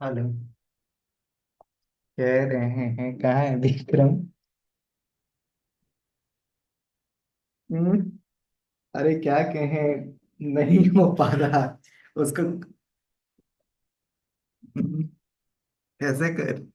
Hello. कह रहे हैं कहाँ है विक्रम? हम्म, अरे क्या कहें, नहीं हो पा रहा उसको। कैसे कर।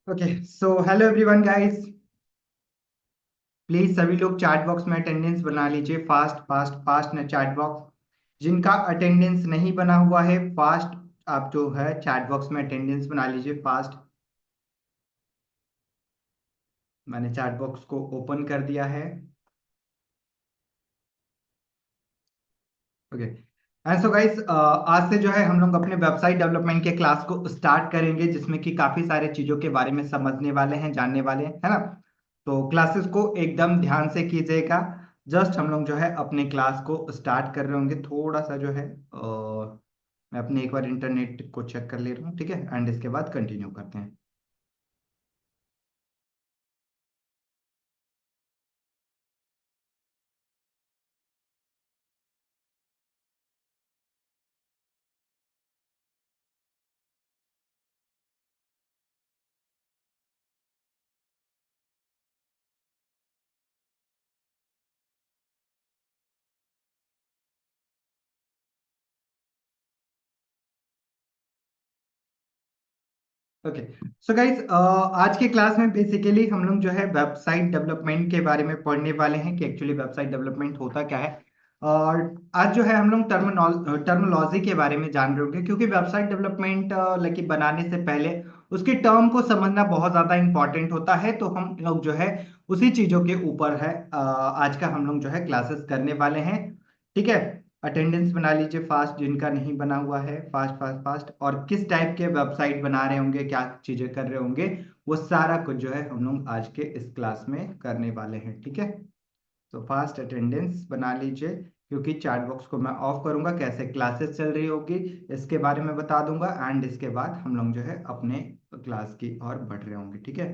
Okay, so hello everyone guys. Please सभी लोग चैट बॉक्स में अटेंडेंस बना लीजिए। फास्ट फास्ट फास्ट ना चैट बॉक्स। जिनका अटेंडेंस नहीं बना हुआ है, फास्ट आप जो है चैट बॉक्स में अटेंडेंस बना लीजिए फास्ट। मैंने चैट बॉक्स को ओपन कर दिया है। ओके, एंड सो गाइस, आज से जो है हम लोग अपने वेबसाइट डेवलपमेंट के क्लास को स्टार्ट करेंगे, जिसमें कि काफी सारे चीजों के बारे में समझने वाले हैं, जानने वाले हैं, है ना। तो क्लासेस को एकदम ध्यान से कीजिएगा। जस्ट हम लोग जो है अपने क्लास को स्टार्ट कर रहे होंगे। थोड़ा सा जो है मैं अपने एक बार इंटरनेट को चेक कर ले रहा हूँ, ठीक है, एंड इसके बाद कंटिन्यू करते हैं। ओके, सो गाइस, आज के क्लास में बेसिकली हम लोग जो है वेबसाइट डेवलपमेंट के बारे में पढ़ने वाले हैं कि एक्चुअली वेबसाइट डेवलपमेंट होता क्या है। और आज जो है हम लोग टर्मिनोलॉजी के बारे में जान रहे होंगे, क्योंकि वेबसाइट डेवलपमेंट लाइक बनाने से पहले उसके टर्म को समझना बहुत ज्यादा इंपॉर्टेंट होता है। तो हम लोग जो है उसी चीजों के ऊपर है आज का हम लोग जो है क्लासेस करने वाले हैं, ठीक है। अटेंडेंस बना लीजिए फास्ट, जिनका नहीं बना हुआ है, फास्ट फास्ट फास्ट। और किस टाइप के वेबसाइट बना रहे होंगे, क्या चीजें कर रहे होंगे, वो सारा कुछ जो है हम लोग आज के इस क्लास में करने वाले हैं, ठीक है। तो फास्ट अटेंडेंस बना लीजिए, क्योंकि चैट बॉक्स को मैं ऑफ करूंगा, कैसे क्लासेस चल रही होगी इसके बारे में बता दूंगा, एंड इसके बाद हम लोग जो है अपने क्लास की ओर बढ़ रहे होंगे, ठीक है।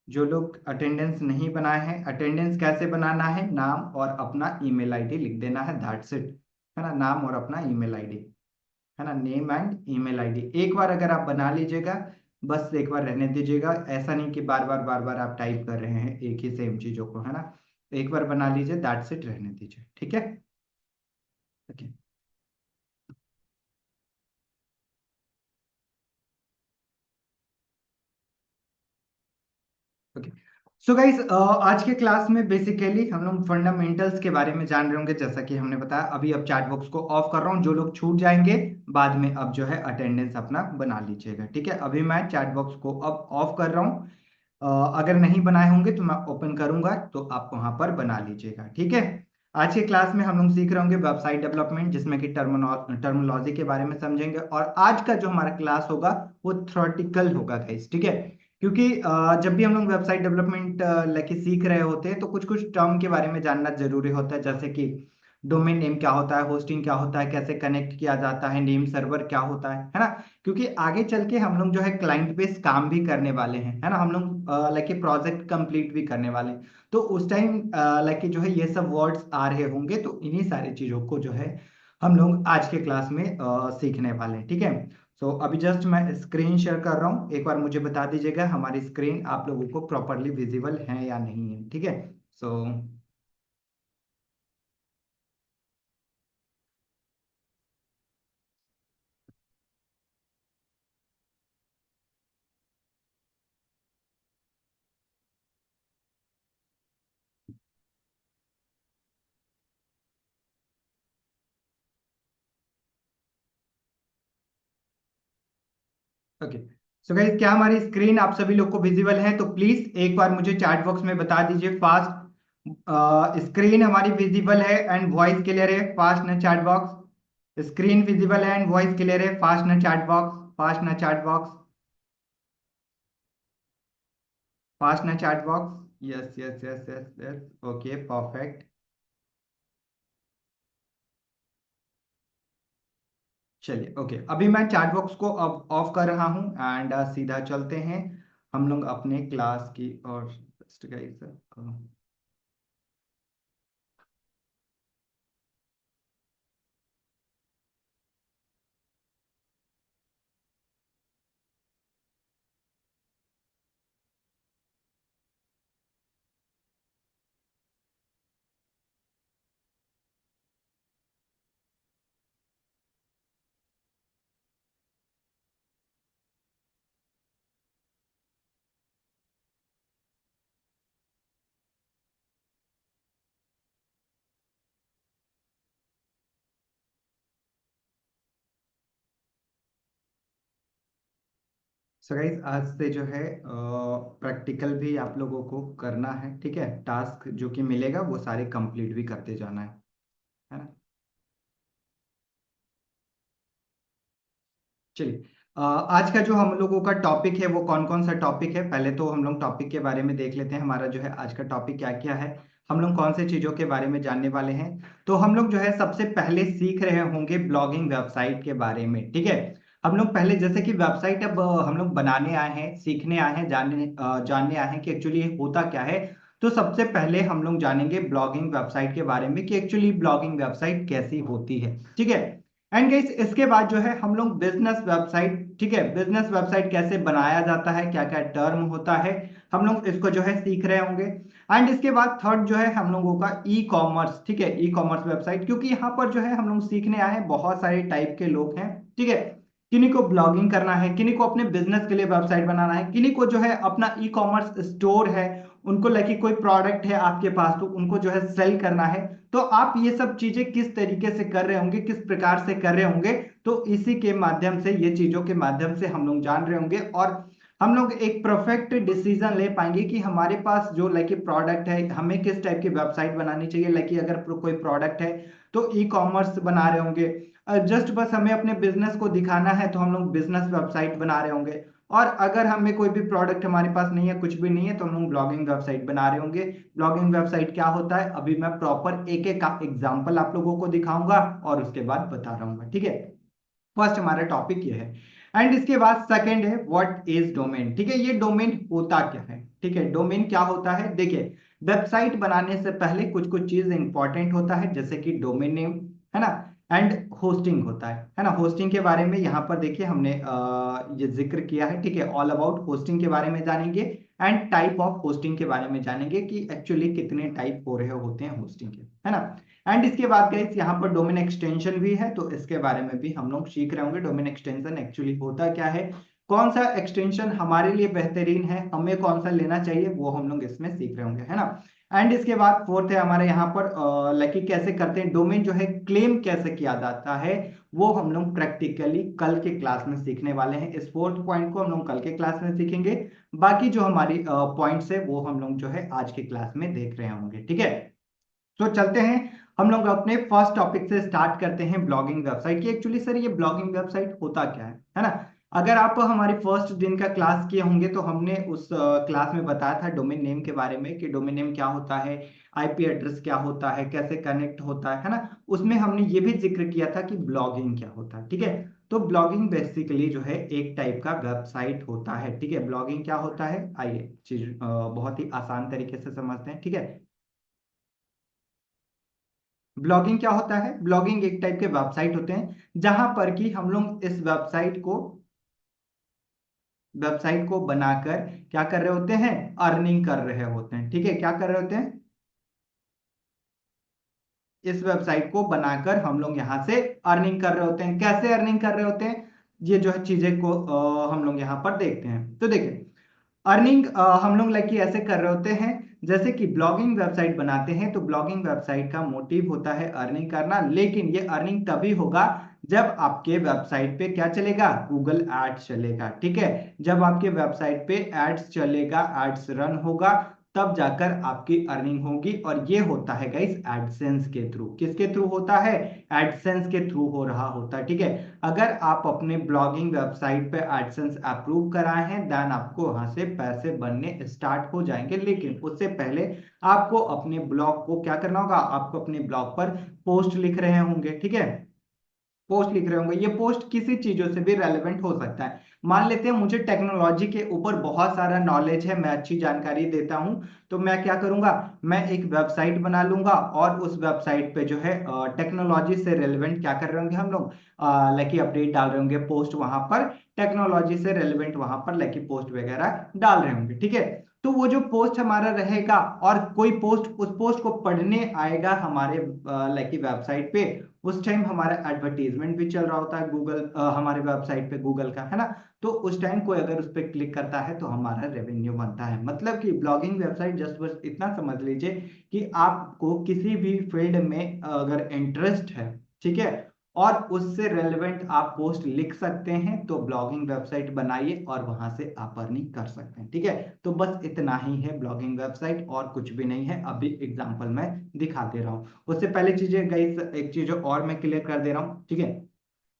जो लोग अटेंडेंस नहीं बनाए हैं, अटेंडेंस कैसे बनाना है, नाम और अपना ईमेल आईडी लिख देना है, दैट्स इट, है ना। नाम और अपना ईमेल आईडी, है ना, नेम एंड ईमेल आईडी। एक बार अगर आप बना लीजिएगा, बस एक बार रहने दीजिएगा। ऐसा नहीं कि बार बार आप टाइप कर रहे हैं एक ही सेम चीजों को, है ना। एक बार बना लीजिए, दैट्स इट, रहने दीजिए, ठीक है। ओके, ओके, सो गाइस, आज के क्लास में बेसिकली हम लोग फंडामेंटल्स के बारे में जान रहे होंगे। जैसा कि हमने बताया, अभी अब चैट बॉक्स को ऑफ कर रहा हूँ। जो लोग छूट जाएंगे बाद में, अब जो है अटेंडेंस अपना बना लीजिएगा, ठीक है। अभी मैं चैट बॉक्स को अब ऑफ कर रहा हूँ। अगर नहीं बनाए होंगे तो मैं ओपन करूंगा, तो आप वहां पर बना लीजिएगा, ठीक है। आज के क्लास में हम लोग सीख रहे होंगे वेबसाइट डेवलपमेंट, जिसमें कि टर्मिनोलॉजी के बारे में समझेंगे। और आज का जो हमारा क्लास होगा वो थ्योरेटिकल होगा गाइस, ठीक है। क्योंकि जब भी हम लोग वेबसाइट डेवलपमेंट लेके सीख रहे होते हैं, तो कुछ कुछ टर्म के बारे में जानना जरूरी होता है, जैसे कि डोमेन नेम क्या होता है, होस्टिंग क्या होता है, कैसे कनेक्ट किया जाता है, नेम सर्वर क्या होता है ना। क्योंकि आगे चल के हम लोग जो है क्लाइंट बेस काम भी करने वाले हैं, है ना। हम लोग लाइक प्रोजेक्ट कंप्लीट भी करने वाले हैं। तो उस टाइम लाइक जो है ये सब वर्ड्स आ रहे होंगे, तो इन्हीं सारी चीजों को जो है हम लोग आज के क्लास में सीखने वाले हैं, ठीक है। सो अभी जस्ट मैं स्क्रीन शेयर कर रहा हूँ। एक बार मुझे बता दीजिएगा हमारी स्क्रीन आप लोगों को प्रॉपरली विजिबल है या नहीं है, ठीक है। सो ओके, सो गाइस, क्या हमारी स्क्रीन आप सभी लोग को विजिबल है? तो प्लीज एक बार मुझे चैट बॉक्स में बता दीजिए फास्ट। स्क्रीन हमारी विजिबल है एंड वॉइस क्लियर है, फास्ट ना चैट बॉक्स। स्क्रीन विजिबल है एंड वॉइस क्लियर है, फास्ट ना चैट बॉक्स, फास्ट ना चैट बॉक्स, फास्ट ना chat box. Yes yes yes yes yes, okay, perfect. चलिए, ओके, अभी मैं चैट बॉक्स को अब ऑफ कर रहा हूँ, एंड सीधा चलते हैं हम लोग अपने क्लास की। और गाइस, सो गाइस आज से जो है प्रैक्टिकल भी आप लोगों को करना है, ठीक है। टास्क जो कि मिलेगा वो सारे कंप्लीट भी करते जाना है ना। चलिए, आज का जो हम लोगों का टॉपिक है वो कौन कौन सा टॉपिक है, पहले तो हम लोग टॉपिक के बारे में देख लेते हैं। हमारा जो है आज का टॉपिक क्या क्या है, हम लोग कौन से चीजों के बारे में जानने वाले हैं। तो हम लोग जो है सबसे पहले सीख रहे होंगे ब्लॉगिंग वेबसाइट के बारे में, ठीक है। हम लोग पहले जैसे कि वेबसाइट अब हम लोग बनाने आए हैं, सीखने आए हैं, जानने आए हैं कि एक्चुअली होता क्या है। तो सबसे पहले हम लोग जानेंगे ब्लॉगिंग वेबसाइट के बारे में कि एक्चुअली ब्लॉगिंग वेबसाइट कैसी होती है, ठीक है। एंड गाइस इसके बाद जो है हम लोग बिजनेस वेबसाइट, ठीक है, बिजनेस वेबसाइट कैसे बनाया जाता है, क्या क्या टर्म होता है, हम लोग इसको जो है सीख रहे होंगे। एंड इसके बाद थर्ड जो है हम लोगों का ई कॉमर्स, ठीक है, ई कॉमर्स वेबसाइट, क्योंकि यहाँ पर जो है हम लोग सीखने आए हैं, बहुत सारे टाइप के लोग हैं, ठीक है। किन्हीं को ब्लॉगिंग करना है, किन्हीं को अपने बिजनेस के लिए वेबसाइट बनाना है, किन्हीं को जो है अपना ई कॉमर्स स्टोर है, उनको लगे कोई प्रोडक्ट है आपके पास तो उनको जो है सेल करना है। तो आप ये सब चीजें किस तरीके से कर रहे होंगे, किस प्रकार से कर रहे होंगे, तो इसी के माध्यम से, ये चीजों के माध्यम से हम लोग जान रहे होंगे और हम लोग एक परफेक्ट डिसीजन ले पाएंगे कि हमारे पास जो लाइक प्रोडक्ट है हमें किस टाइप की वेबसाइट बनानी चाहिए। लाइक अगर कोई प्रोडक्ट है तो ई कॉमर्स बना रहे होंगे, जस्ट बस हमें अपने बिजनेस को दिखाना है तो हम लोग बिजनेस वेबसाइट बना रहे होंगे। और अगर हमें कोई भी प्रोडक्ट हमारे पास नहीं है, कुछ भी नहीं है, तो हम लोग ब्लॉगिंग वेबसाइट बना रहे होंगे। ब्लॉगिंग वेबसाइट क्या होता है अभी मैं प्रॉपर एक एक का एग्जांपल आप लोगों को दिखाऊंगा और उसके बाद बता रहूंगा, ठीक है। फर्स्ट हमारा टॉपिक ये है। एंड इसके बाद सेकंड है व्हाट इज डोमेन, ठीक है। ये डोमेन होता क्या है, ठीक है, डोमेन क्या होता है। देखिए, वेबसाइट बनाने से पहले कुछ कुछ चीज इंपॉर्टेंट होता है, जैसे कि डोमेन नेम, है ना, एंड होस्टिंग होता है ना। होस्टिंग के बारे में यहाँ पर देखिए हमने ये जिक्र किया है, ठीक है। ऑल अबाउट होस्टिंग के बारे में जानेंगे एंड टाइप ऑफ होस्टिंग के बारे में जानेंगे कि एक्चुअली कितने टाइप हो रहे होते हैं होस्टिंग के, है ना। एंड इसके बाद गाइस यहाँ पर डोमेन एक्सटेंशन भी है, तो इसके बारे में भी हम लोग सीख रहे होंगे। डोमेन एक्सटेंशन एक्चुअली होता क्या है, कौन सा एक्सटेंशन हमारे लिए बेहतरीन है, हमें कौन सा लेना चाहिए, वो हम लोग इसमें सीख रहे होंगे, है ना। एंड इसके बाद फोर्थ है हमारे यहाँ पर लाइक कैसे करते हैं डोमेन जो है क्लेम कैसे किया जाता है, वो हम लोग प्रैक्टिकली कल के क्लास में सीखने वाले हैं। इस फोर्थ पॉइंट को हम लोग कल के क्लास में सीखेंगे। बाकी जो हमारी पॉइंट्स है वो हम लोग जो है आज के क्लास में देख रहे होंगे, ठीक है। तो चलते हैं, हम लोग अपने फर्स्ट टॉपिक से स्टार्ट करते हैं ब्लॉगिंग वेबसाइट की। एक्चुअली सर ये ब्लॉगिंग वेबसाइट होता क्या है ना। अगर आप हमारे फर्स्ट दिन का क्लास किए होंगे तो हमने उस क्लास में बताया था डोमेन नेम के बारे में कि डोमेन नेम क्या होता है, आईपी एड्रेस क्या होता है, कैसे कनेक्ट होता है ना। उसमें हमने ये भी जिक्र किया था कि ब्लॉगिंग क्या होता है, ठीक है। तो ब्लॉगिंग बेसिकली जो है एक टाइप का वेबसाइट होता है, ठीक है। ब्लॉगिंग क्या होता है, आइए चीज बहुत ही आसान तरीके से समझते हैं, ठीक है। ब्लॉगिंग क्या होता है, ब्लॉगिंग एक टाइप के वेबसाइट होते हैं जहां पर कि हम लोग इस वेबसाइट को बनाकर क्या कर रहे होते हैं, अर्निंग कर रहे होते हैं, ठीक है। क्या कर रहे होते हैं, इस वेबसाइट को बनाकर हम लोग यहां से अर्निंग कर रहे होते हैं। कैसे अर्निंग कर रहे होते हैं, ये जो है चीजें को हम लोग यहाँ पर देखते हैं। तो देखिए, अर्निंग हम लोग लाइक ऐसे कर रहे होते हैं, जैसे कि ब्लॉगिंग वेबसाइट बनाते हैं तो ब्लॉगिंग वेबसाइट का मोटिव होता है अर्निंग करना, लेकिन ये अर्निंग तभी होगा जब आपके वेबसाइट पे क्या चलेगा, गूगल एड्स चलेगा, ठीक है। जब आपके वेबसाइट पे एड्स चलेगा, एड्स रन होगा, तब जाकर आपकी अर्निंग होगी। और ये होता है गाइस एडसेंस के थ्रू। किसके थ्रू होता है, एडसेंस के थ्रू हो रहा होता है, ठीक है। अगर आप अपने ब्लॉगिंग वेबसाइट पे एडसेंस अप्रूव कराए हैं देन आपको वहां से पैसे बनने स्टार्ट हो जाएंगे, लेकिन उससे पहले आपको अपने ब्लॉग को क्या करना होगा, आपको अपने ब्लॉग पर पोस्ट लिख रहे होंगे, ठीक है। पोस्ट लिख रहे होंगे, ये पोस्ट किसी चीजों से भी रेलेवेंट हो सकता है। मान लेते हैं मुझे टेक्नोलॉजी के ऊपर बहुत सारा नॉलेज है, मैं अच्छी जानकारी देता हूं, तो मैं क्या करूंगा, मैं एक वेबसाइट बना लूंगा और उस वेबसाइट पे जो है टेक्नोलॉजी से रेलेवेंट क्या कर रहे होंगे हम लोग, लाइक अपडेट डाल रहे होंगे, पोस्ट वहां पर टेक्नोलॉजी से रेलेवेंट वहां पर लाइक पोस्ट वगैरह डाल रहे होंगे, ठीक है। तो वो जो पोस्ट हमारा रहेगा और कोई पोस्ट उस पोस्ट को पढ़ने आएगा हमारे लाइक वेबसाइट पे, उस टाइम हमारा एडवर्टीजमेंट भी चल रहा होता है गूगल, हमारे वेबसाइट पे गूगल का, है ना। तो उस टाइम कोई अगर उस पर क्लिक करता है तो हमारा रेवेन्यू बनता है। मतलब कि ब्लॉगिंग वेबसाइट जस्ट बस इतना समझ लीजिए कि आपको किसी भी फील्ड में अगर इंटरेस्ट है, ठीक है, और उससे रेलेवेंट आप पोस्ट लिख सकते हैं, तो ब्लॉगिंग वेबसाइट बनाइए और वहां से आप अर्निंग कर सकते हैं। ठीक है, तो बस इतना ही है ब्लॉगिंग वेबसाइट, और कुछ भी नहीं है। अभी एग्जांपल मैं दिखा दे रहा हूँ। उससे पहले चीजें गाइस, एक चीज और मैं क्लियर कर दे रहा हूँ। ठीक है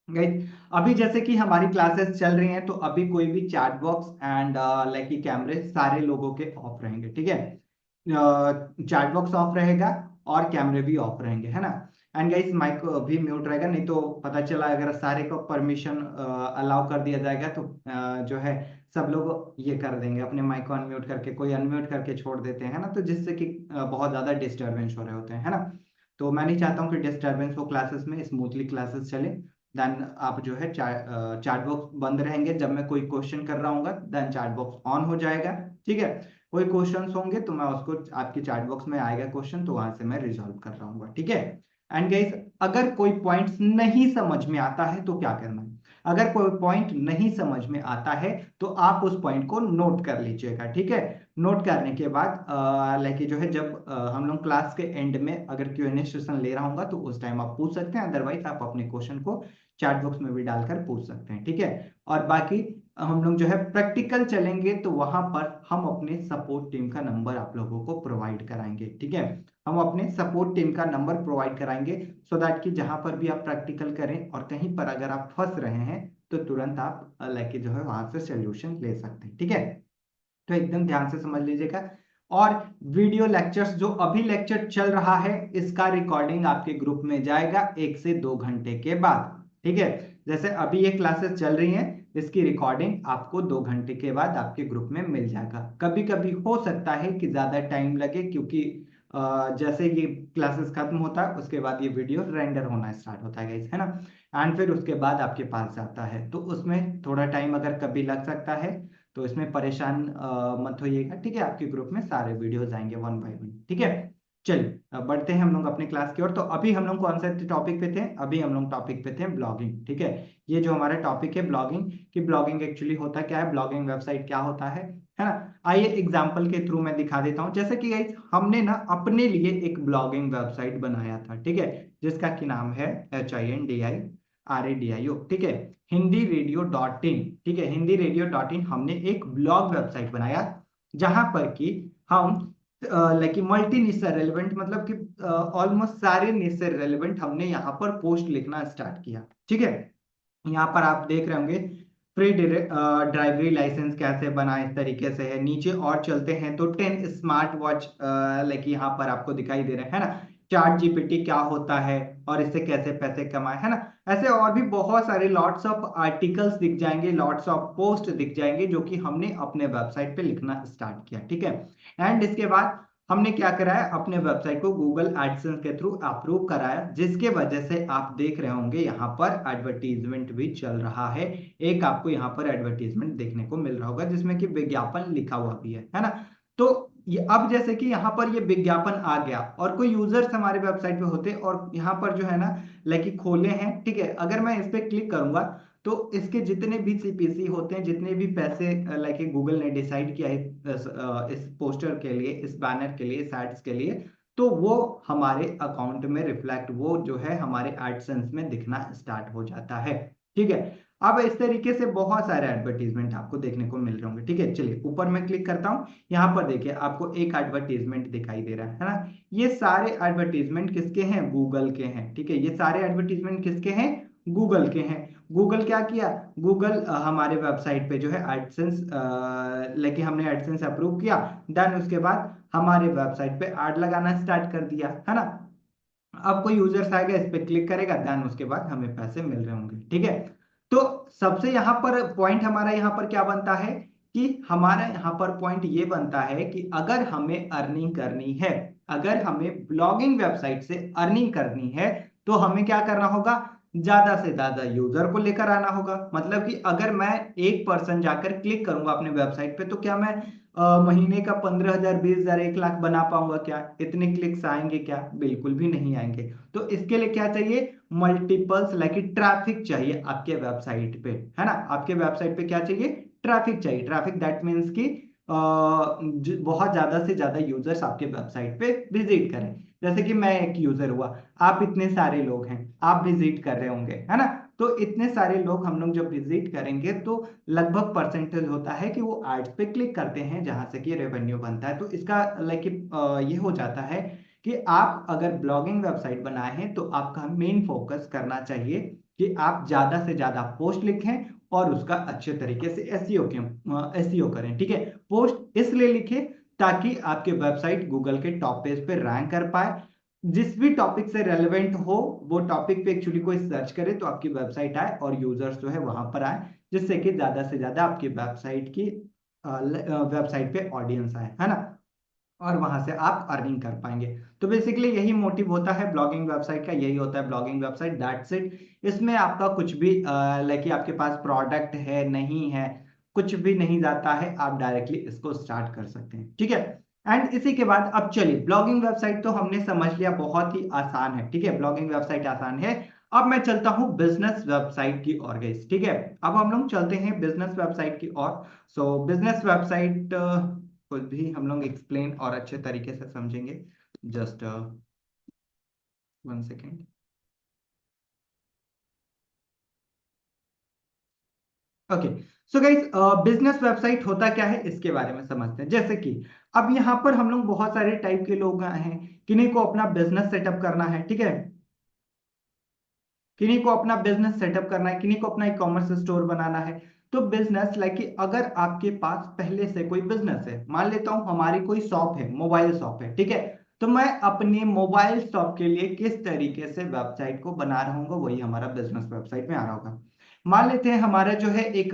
गाइस, अभी जैसे कि हमारी क्लासेस चल रही हैं, तो अभी कोई भी चैट बॉक्स एंड लाइक की कैमरे सारे लोगों के ऑफ रहेंगे। ठीक है, चैट बॉक्स ऑफ रहेगा और कैमरे भी ऑफ रहेंगे, है ना। एंड गाइस माइक भी म्यूट रहेगा, नहीं तो पता चला अगर सारे को परमिशन अलाउ कर दिया जाएगा तो जो है सब लोग ये कर देंगे, अपने माइक को अनम्यूट करके, कोई अनम्यूट करके छोड़ देते हैं, है ना, तो जिससे कि बहुत ज्यादा डिस्टरबेंस हो रहे होते हैं, है ना। तो मैं नहीं चाहता हूँ कि डिस्टरबेंस हो क्लासेस में, स्मूथली क्लासेस चले। देन आप जो है चैट बॉक्स बंद रहेंगे, जब मैं कोई क्वेश्चन कर रहा हूँ देन चैट बॉक्स ऑन हो जाएगा। ठीक है, कोई क्वेश्चंस होंगे तो मैं उसको, आपके चैट बॉक्स में आएगा क्वेश्चन, तो वहां से मैं रिजॉल्व कर रहा हूँ। ठीक है, एंड गाइस अगर कोई पॉइंट्स नहीं समझ में आता है तो क्या करना है? अगर कोई पॉइंट नहीं समझ में आता है तो आप उस पॉइंट को नोट कर लीजिएगा। ठीक है, नोट करने के बाद लाइक जो है, जब हम लोग क्लास के एंड में अगर Q&A सेशन ले रहा हूँ तो उस टाइम आप पूछ सकते हैं, अदरवाइज आप अपने क्वेश्चन को चैट बॉक्स में भी डालकर पूछ सकते हैं। ठीक है, और बाकी हम लोग जो है प्रैक्टिकल चलेंगे तो वहां पर हम अपने सपोर्ट टीम का नंबर आप लोगों को प्रोवाइड कराएंगे। ठीक है, हम अपने सपोर्ट टीम का नंबर प्रोवाइड कराएंगे, सो दैट कि जहां पर भी आप प्रैक्टिकल करें और कहीं पर अगर आप फंस रहे हैं तो तुरंत आप लाइक जो है वहां से सोल्यूशन ले सकते हैं। ठीक है, तो एकदम ध्यान से समझ लीजिएगा। और वीडियो लेक्चर्स जो अभी लेक्चर चल रहा है, इसका रिकॉर्डिंग आपके ग्रुप में जाएगा 1 से 2 घंटे के बाद। ठीक है, जैसे अभी ये क्लासेस चल रही हैं, इसकी रिकॉर्डिंग आपको 2 घंटे के बाद आपके ग्रुप में मिल जाएगा। कभी कभी हो सकता है कि ज्यादा टाइम लगे, क्योंकि जैसे ये क्लासेस खत्म होता है उसके बाद ये वीडियो रेंडर होना स्टार्ट होता है गाइस, है ना। एंड फिर उसके बाद आपके पास जाता है, तो उसमें थोड़ा टाइम अगर कभी लग सकता है, तो इसमें परेशान मत होइएगा। ठीक है, आपके ग्रुप में सारे वीडियोस आएंगे 1 बाय 1। ठीक है, चलिए अब बढ़ते हैं हम लोग अपने क्लास की ओर। तो अभी हम लोग कौन से टॉपिक पे थे? अभी हम लोग टॉपिक पे थे ब्लॉगिंग। ठीक है, ये जो हमारा टॉपिक है ब्लॉगिंग, कि ब्लॉगिंग एक्चुअली होता क्या है, ब्लॉगिंग वेबसाइट क्या होता है ना। आइए एग्जाम्पल के थ्रू मैं दिखा देता हूँ। जैसे कि गाइस हमने ना अपने लिए एक ब्लॉगिंग वेबसाइट बनाया था। ठीक है, जिसका की नाम है HINDIRADIO। ठीक है, हिंदी रेडियो डॉट इन। ठीक है, हिंदी रेडियो डॉट इन हमने एक ब्लॉग वेबसाइट बनाया, जहां पर कि हम लाइक मल्टी निश से रेलेवेंट, मतलब कि ऑलमोस्ट सारे निश से रेलेवेंट हमने यहाँ पर पोस्ट लिखना स्टार्ट किया। ठीक है, यहाँ पर आप देख रहे होंगे फ्री ड्राइवरी लाइसेंस कैसे बना, इस तरीके से है। नीचे और चलते हैं तो 10 स्मार्ट वॉच लाइक यहाँ पर आपको दिखाई दे रहे हैं, है ना। ChatGPT क्या होता है और इससे कैसे पैसे कमाए, है ना। ऐसे और भी बहुत सारे लॉट्स ऑफ आर्टिकल्स दिख जाएंगे, लॉट्स ऑफ पोस्ट दिख जाएंगे, जो कि हमने अपने वेबसाइट पे लिखना स्टार्ट किया। ठीक है, एंड इसके बाद हमने क्या कराया, अपने वेबसाइट को गूगल एडसेंस के थ्रू अप्रूव कराया, जिसके वजह से आप देख रहे होंगे यहाँ पर एडवर्टीजमेंट भी चल रहा है। एक आपको यहाँ पर एडवर्टीजमेंट देखने को मिल रहा होगा, जिसमें कि विज्ञापन लिखा हुआ भी है ना। तो ये अब जैसे कि यहाँ पर ये विज्ञापन आ गया और कोई यूजर्स हमारे वेबसाइट पे होते और यहाँ पर जो है ना लाइक खोले हैं। ठीक है, अगर मैं इस पे क्लिक करूंगा तो इसके जितने भी CPC होते हैं, जितने भी पैसे लाइक गूगल ने डिसाइड किया है इस पोस्टर के लिए, इस बैनर के लिए, इस एड्स के लिए, तो वो हमारे अकाउंट में रिफ्लेक्ट, वो जो है हमारे एडसेंस में दिखना स्टार्ट हो जाता है। ठीक है, अब इस तरीके से बहुत सारे एडवर्टीजमेंट आपको देखने को मिल रहे होंगे। ठीक है, चलिए ऊपर मैं क्लिक करता हूँ। यहाँ पर देखिए आपको एक एडवर्टीजमेंट दिखाई दे रहा है ना। ये सारे एडवर्टीजमेंट किसके हैं? गूगल के हैं। ठीक है, ये सारे एडवर्टीजमेंट किसके हैं? गूगल के हैं। गूगल क्या किया? गूगल हमारे वेबसाइट पे जो है एडसेंस लेके हमने एडसेंस अप्रूव किया, देन उसके बाद हमारे वेबसाइट पे ऐड लगाना स्टार्ट कर दिया, है ना। अब कोई यूजर्स आएगा, इस पे क्लिक करेगा, देन उसके बाद हमें पैसे मिल रहे होंगे। ठीक है, तो सबसे यहाँ पर पॉइंट हमारा यहाँ पर क्या बनता है कि हमारा यहाँ पर पॉइंट ये बनता है कि अगर हमें अर्निंग करनी है, अगर हमें ब्लॉगिंग वेबसाइट से अर्निंग करनी है, तो हमें क्या करना होगा? ज्यादा से ज्यादा यूजर को लेकर आना होगा। मतलब कि अगर मैं एक पर्सन जाकर क्लिक करूंगा अपने वेबसाइट पे, तो क्या मैं महीने का 15,000, 20,000, 1 लाख बना पाऊंगा क्या? इतने क्लिक्स आएंगे क्या? बिल्कुल भी नहीं आएंगे। तो इसके लिए क्या चाहिए? मल्टीपल्स लाइक ट्रैफिक चाहिए आपके वेबसाइट पे, है ना। आपके वेबसाइट पे क्या चाहिए? ट्रैफिक चाहिए। ट्रैफिक दैट मीन्स कि बहुत ज्यादा से ज्यादा यूजर्स आपके वेबसाइट पे विजिट करें। जैसे कि मैं एक यूजर हुआ, आप इतने सारे लोग हैं, आप विजिट कर रहे होंगे, है ना। तो इतने सारे लोग हम लोग जब विजिट करेंगे तो लगभग परसेंटेज होता है कि वो एड्स पे क्लिक करते हैं, जहां से कि रेवेन्यू बनता है। तो इसका लाइक ये हो जाता है कि आप अगर ब्लॉगिंग वेबसाइट बनाए हैं तो आपका मेन फोकस करना चाहिए कि आप ज्यादा से ज्यादा पोस्ट लिखें और उसका अच्छे तरीके से एसईओ करें। ठीक है, पोस्ट इसलिए लिखें ताकि आपके वेबसाइट गूगल के टॉप पेज पे रैंक कर पाए। जिस भी टॉपिक से रेलेवेंट हो वो टॉपिक पे एक्चुअली कोई सर्च करे तो आपकी वेबसाइट आए और यूजर्स जो है वहां पर आए, जिससे कि ज्यादा से ज्यादा आपकी वेबसाइट पे ऑडियंस आए, है ना। और वहां से आप अर्निंग कर पाएंगे। तो बेसिकली यही मोटिव होता है ब्लॉगिंग वेबसाइट का, यही होता है ब्लॉगिंग वेबसाइट, दैट्स इट। इसमें आपका कुछ भी लाइक आपके पास प्रोडक्ट है नहीं है, कुछ भी नहीं जाता है, आप डायरेक्टली इसको स्टार्ट कर सकते हैं। ठीक है, एंड इसी के बाद अब चलिए, ब्लॉगिंग वेबसाइट तो हमने समझ लिया, बहुत ही आसान है। ठीक है, ब्लॉगिंग वेबसाइट आसान है। अब मैं चलता हूं बिजनेस वेबसाइट की ओर गाइस। ठीक है, अब हम लोग चलते हैं बिजनेस वेबसाइट की ओर। सो बिजनेस वेबसाइट को भी हम लोग एक्सप्लेन और अच्छे तरीके से समझेंगे। Just 1 second. Okay, so guys, business website होता क्या है इसके बारे में समझते हैं। जैसे कि अब यहाँ पर हम लोग बहुत सारे टाइप के लोग हैं, किन्हीं को अपना बिजनेस सेटअप करना है। ठीक है, किन्हीं को अपना बिजनेस सेटअप करना है, किन्हीं को अपना ई कॉमर्स स्टोर बनाना है। तो बिजनेस लाइक कि अगर आपके पास पहले से कोई बिजनेस है, मान लेता हूं हमारी कोई शॉप है, मोबाइल शॉप है। ठीक है, तो मैं अपने मोबाइल शॉप के लिए किस तरीके से वेबसाइट को बना रहा हूँ वही हमारा बिजनेस वेबसाइट में आ रहा होगा। मान लेते हैं हमारा जो है एक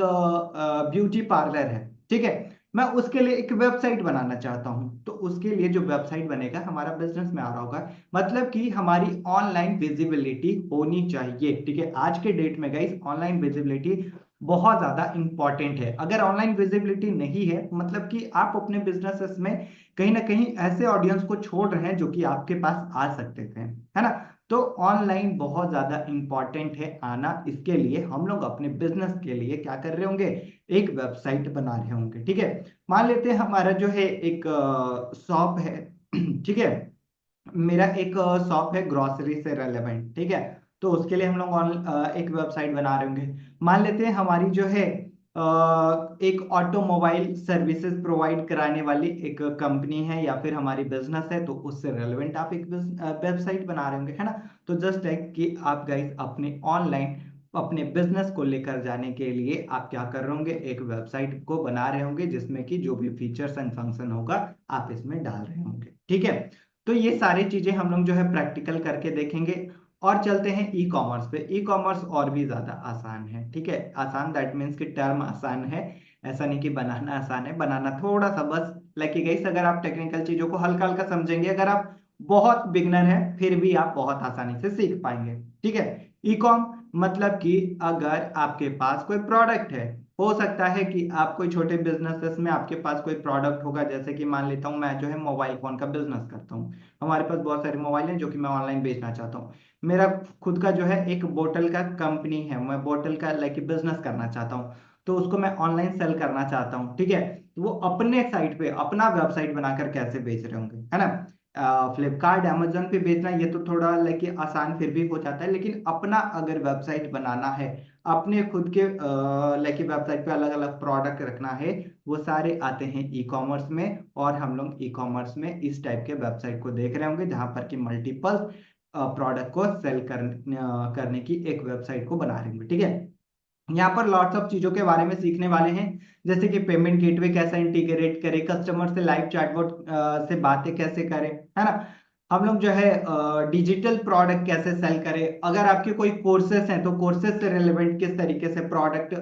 ब्यूटी पार्लर है। ठीक है, मैं उसके लिए एक वेबसाइट बनाना चाहता हूँ, तो उसके लिए जो वेबसाइट बनेगा हमारा बिजनेस में आ रहा होगा, मतलब कि हमारी ऑनलाइन विजिबिलिटी होनी चाहिए। ठीक है, आज के डेट में गाइस ऑनलाइन विजिबिलिटी बहुत ज्यादा इंपॉर्टेंट है। अगर ऑनलाइन विजिबिलिटी नहीं है मतलब कि आप अपने बिजनेसेस में कहीं ना कहीं ऐसे ऑडियंस को छोड़ रहे हैं जो कि आपके पास आ सकते थे, है ना। तो ऑनलाइन बहुत ज्यादा इंपॉर्टेंट है आना, इसके लिए हम लोग अपने बिजनेस के लिए क्या कर रहे होंगे, एक वेबसाइट बना रहे होंगे। ठीक है, मान लेते हैं हमारा जो है एक शॉप है। ठीक है, मेरा एक शॉप है ग्रोसरी से रेलेवेंट। ठीक है, तो उसके लिए हम लोग एक वेबसाइट बना रहे होंगे। मान लेते हैं हमारी जो है एक ऑटोमोबाइल सर्विसेज प्रोवाइड कराने वाली एक कंपनी है या फिर हमारी बिजनेस है, तो उससे रेलेवेंट आप एक वेबसाइट बना रहे होंगे, है ना। तो जस्ट लाइक कि आप गाइस अपने ऑनलाइन अपने बिजनेस को लेकर जाने के लिए आप क्या कर रहे होंगे, एक वेबसाइट को बना रहे होंगे जिसमें कि जो भी फीचर्स एंड फंक्शन होगा आप इसमें डाल रहे होंगे। ठीक है, तो ये सारी चीजें हम लोग जो है प्रैक्टिकल करके देखेंगे। और चलते हैं ई कॉमर्स पे। ई कॉमर्स और भी ज्यादा आसान है। ठीक है, आसान दैट मीन्स कि टर्म आसान है, ऐसा नहीं कि बनाना आसान है, बनाना थोड़ा सा बस लकी गाइस, अगर आप टेक्निकल चीजों को हल्का हल्का समझेंगे, अगर आप बहुत बिगनर है फिर भी आप बहुत आसानी से सीख पाएंगे। ठीक है, ई कॉम मतलब कि अगर आपके पास कोई प्रोडक्ट है, हो सकता है कि आप कोई छोटे बिजनेसेस में आपके पास कोई प्रोडक्ट होगा, जैसे कि मान लेता हूँ मैं जो है मोबाइल फोन का बिजनेस करता हूँ, हमारे पास बहुत सारे मोबाइल हैं जो कि मैं ऑनलाइन बेचना चाहता हूँ। मेरा खुद का जो है एक बोतल का कंपनी है, मैं बोतल का लाइक बिजनेस करना चाहता हूँ, तो उसको मैं ऑनलाइन सेल करना चाहता हूँ। ठीक है, तो वो अपने साइट पे अपना वेबसाइट बनाकर कैसे बेच रहे होंगे, है ना। फ्लिपकार्ट अमेजोन पे बेचना ये तो थोड़ा लाइक आसान फिर भी हो जाता है, लेकिन अपना अगर वेबसाइट बनाना है, अपने खुद के लाइक वेबसाइट पे अलग अलग प्रोडक्ट रखना है, वो सारे आते हैं ई कॉमर्स में। और हम लोग ई कॉमर्स में इस टाइप के वेबसाइट को देख रहे होंगे जहां पर कि मल्टीपल प्रोडक्ट को करने की एक वेबसाइट को बना रहे होंगे। ठीक है, यहाँ पर लॉट्स ऑफ चीजों के बारे में सीखने वाले हैं, जैसे कि पेमेंट गेटवे कैसा इंटीग्रेट करें, कस्टमर से लाइव चैटबॉट से बातें कैसे करें, है ना। हम लोग जो है डिजिटल प्रोडक्ट कैसे सेल करें, अगर आपके कोई कोर्सेस हैं तो कोर्सेस से रिलेवेंट किस तरीके से प्रोडक्ट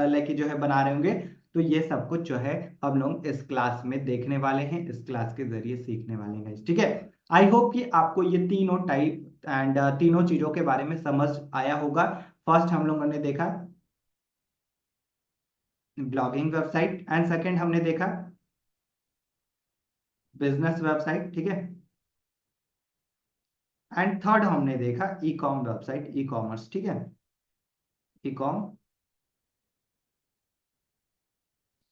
लेके जो है बना रहे होंगे। तो ये सब कुछ जो है हम लोग इस क्लास में देखने वाले हैं, इस क्लास के जरिए सीखने वाले हैं। ठीक है, आई होप कि आपको ये तीनों टाइप एंड तीनों चीजों के बारे में समझ आया होगा। फर्स्ट हम लोगों ने देखा ब्लॉगिंग वेबसाइट, एंड सेकंड हमने देखा बिजनेस वेबसाइट। ठीक है, एंड थर्ड हमने देखा e com website, e commerce. ठीक है, ई कॉम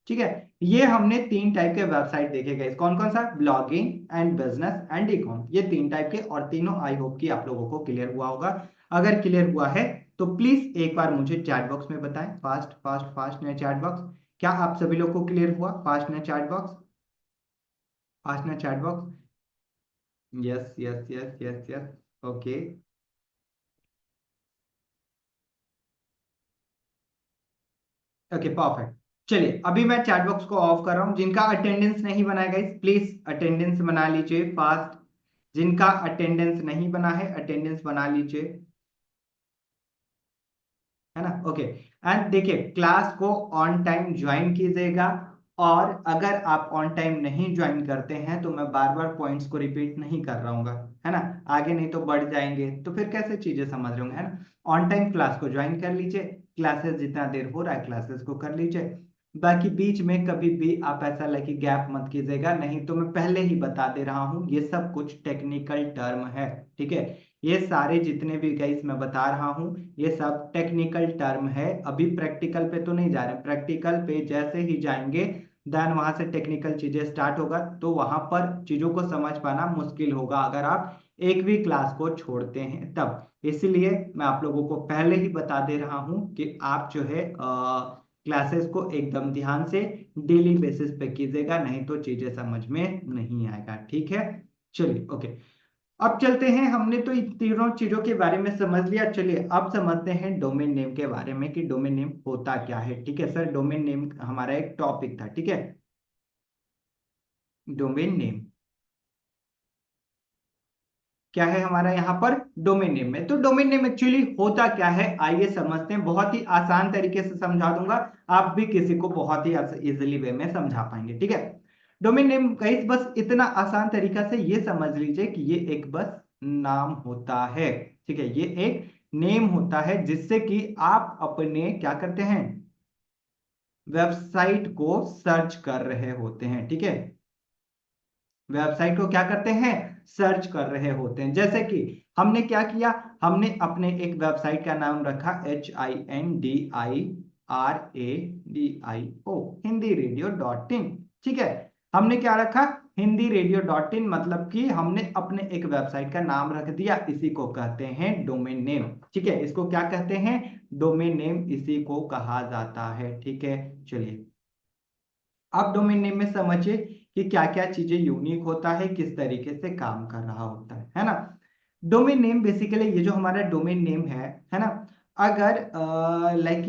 ठीक है। ये हमने तीन टाइप के वेबसाइट देखे गए, कौन कौन सा, blogging and business and e com, ये तीन टाइप के, और तीनों आई होप कि आप लोगों को क्लियर हुआ होगा। अगर क्लियर हुआ है तो प्लीज एक बार मुझे चैट बॉक्स में बताएं, फास्ट फास्ट फास्ट ने चैट बॉक्स, क्या आप सभी लोग को क्लियर हुआ, फास्ट ने चैट बॉक्स, फास्ट ने chat box, yes yes yes yes yes, okay okay perfect. चलिए अभी मैं चैट बॉक्स को ऑफ कर रहा हूं, जिनका अटेंडेंस नहीं बना है गाइस प्लीज अटेंडेंस बना लीजिए फास्ट, जिनका अटेंडेंस नहीं बना है अटेंडेंस बना लीजिए, है ना, ओके। एंड देखिए क्लास को ऑन टाइम ज्वाइन कीजिएगा, और अगर आप ऑन टाइम नहीं ज्वाइन करते हैं तो मैं बार बार पॉइंट्स को रिपीट नहीं कर रहा हूँ, है ना, आगे नहीं तो बढ़ जाएंगे, तो फिर कैसे चीजें समझ रहे होंगे, है ना। ऑन टाइम क्लास को ज्वाइन कर लीजिए, क्लासेस जितना देर हो रहा है क्लासेस को कर लीजिए, बाकी बीच में कभी भी आप ऐसा लगे गैप मत कीजिएगा, नहीं तो मैं पहले ही बता दे रहा हूँ ये सब कुछ टेक्निकल टर्म है, ठीक है। ये सारे जितने भी गाइस मैं बता रहा हूँ ये सब टेक्निकल टर्म है, अभी प्रैक्टिकल पे तो नहीं जा रहे, प्रैक्टिकल पे जैसे ही जाएंगे देन वहां से टेक्निकल चीजें स्टार्ट होगा, तो वहां पर चीजों को समझ पाना मुश्किल होगा अगर आप एक भी क्लास को छोड़ते हैं तब, इसलिए मैं आप लोगों को पहले ही बता दे रहा हूं कि आप जो है क्लासेस को एकदम ध्यान से डेली बेसिस पे कीजिएगा, नहीं तो चीजें समझ में नहीं आएगा, ठीक है। चलिए ओके, अब चलते हैं, हमने तो इन तीनों चीजों के बारे में समझ लिया, चलिए अब समझते हैं डोमेन नेम के बारे में कि डोमेन नेम होता क्या है, ठीक है सर, डोमेन नेम हमारा एक टॉपिक था, ठीक है। डोमेन नेम क्या है हमारा यहाँ पर, डोमेन नेम में, तो डोमेन नेम एक्चुअली होता क्या है आइए समझते हैं, बहुत ही आसान तरीके से समझा दूंगा, आप भी किसी को बहुत ही इजिली वे में समझा पाएंगे, ठीक है। डोमेन नेम गाइस बस इतना आसान तरीका से ये समझ लीजिए कि ये एक बस नाम होता है, ठीक है, ये एक नेम होता है जिससे कि आप अपने क्या करते हैं, वेबसाइट को सर्च कर रहे होते हैं, ठीक है, वेबसाइट को क्या करते हैं, सर्च कर रहे होते हैं, जैसे कि हमने क्या किया, हमने अपने एक वेबसाइट का नाम रखा HINDIRADIO, Hindi radio dot in, ठीक है, हमने क्या रखा, हिंदी रेडियो डॉट इन, मतलब कि हमने अपने एक वेबसाइट का नाम रख दिया, इसी को कहते हैं डोमेन नेम, ठीक है, इसको क्या कहते हैं, डोमेन नेम इसी को कहा जाता है, ठीक है। चलिए आप डोमेन नेम में समझिए कि क्या क्या चीजें यूनिक होता है, किस तरीके से काम कर रहा होता है ना। डोमेन नेम बेसिकली ये जो हमारा डोमेन नेम है ना, अगर लाइक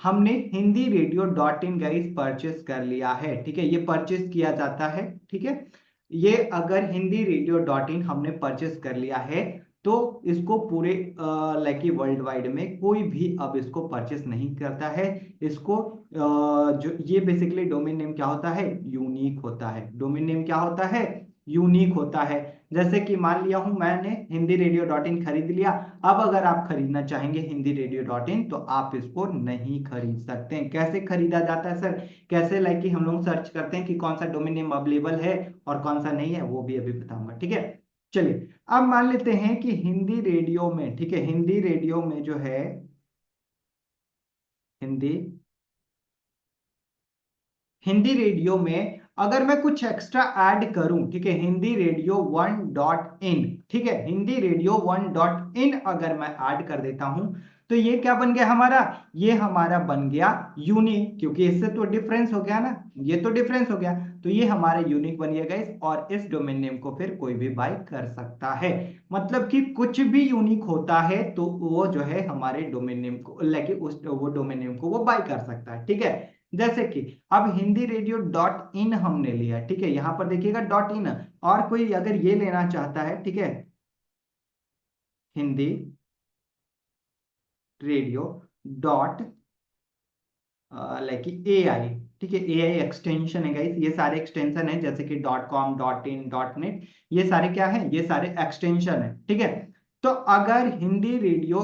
हमने Hindi radio dot in guys purchase कर लिया है, ठीक है, ये परचेस किया जाता है, ठीक है, ये अगर हिंदी रेडियो डॉट इन हमने परचेस कर लिया है तो इसको पूरे लाइक वर्ल्ड वाइड में कोई भी अब इसको परचेस नहीं करता है, इसको जो ये बेसिकली डोमेन नेम क्या होता है, यूनिक होता है, डोमेन नेम क्या होता है, यूनिक होता है। जैसे कि मान लिया हूं मैंने हिंदी रेडियो डॉट इन खरीद लिया, अब अगर आप खरीदना चाहेंगे हिंदी रेडियो डॉट इन तो आप इसको नहीं खरीद सकते हैं, कैसे खरीदा जाता है सर, कैसे लाइक कि हम लोग सर्च करते हैं कि कौन सा डोमेन नेम अवेलेबल है और कौन सा नहीं है, वो भी अभी बताऊंगा, ठीक है। चलिए अब मान लेते हैं कि हिंदी रेडियो में, ठीक है, हिंदी रेडियो में जो है, हिंदी हिंदी रेडियो में अगर मैं कुछ एक्स्ट्रा ऐड करूं, ठीक है, हिंदी रेडियो 1.in, ठीक है, हिंदी रेडियो 1.in अगर मैं ऐड कर देता हूं तो ये क्या बन गया हमारा, ये हमारा बन गया यूनिक, क्योंकि इससे तो डिफरेंस हो गया ना, ये तो डिफरेंस हो गया, तो ये हमारा यूनिक बन गया गाइस, और इस डोमेन नेम को फिर कोई भी बाय कर सकता है, मतलब कि कुछ भी यूनिक होता है तो वो जो है हमारे डोमेन नेम को लेके उस वो डोमेन नेम को वो बाय कर सकता है, ठीक है। जैसे कि अब हिंदी रेडियो डॉट इन हमने लिया, ठीक है, यहां पर देखिएगा डॉट इन, और कोई अगर ये लेना चाहता है, ठीक है, Hindi radio dot like A I, ठीक है, ए आई एक्सटेंशन है गाइस, ये सारे एक्सटेंशन है जैसे कि dot com dot in dot net, ये सारे क्या है, ये सारे एक्सटेंशन है, ठीक है। तो अगर हिंदी रेडियो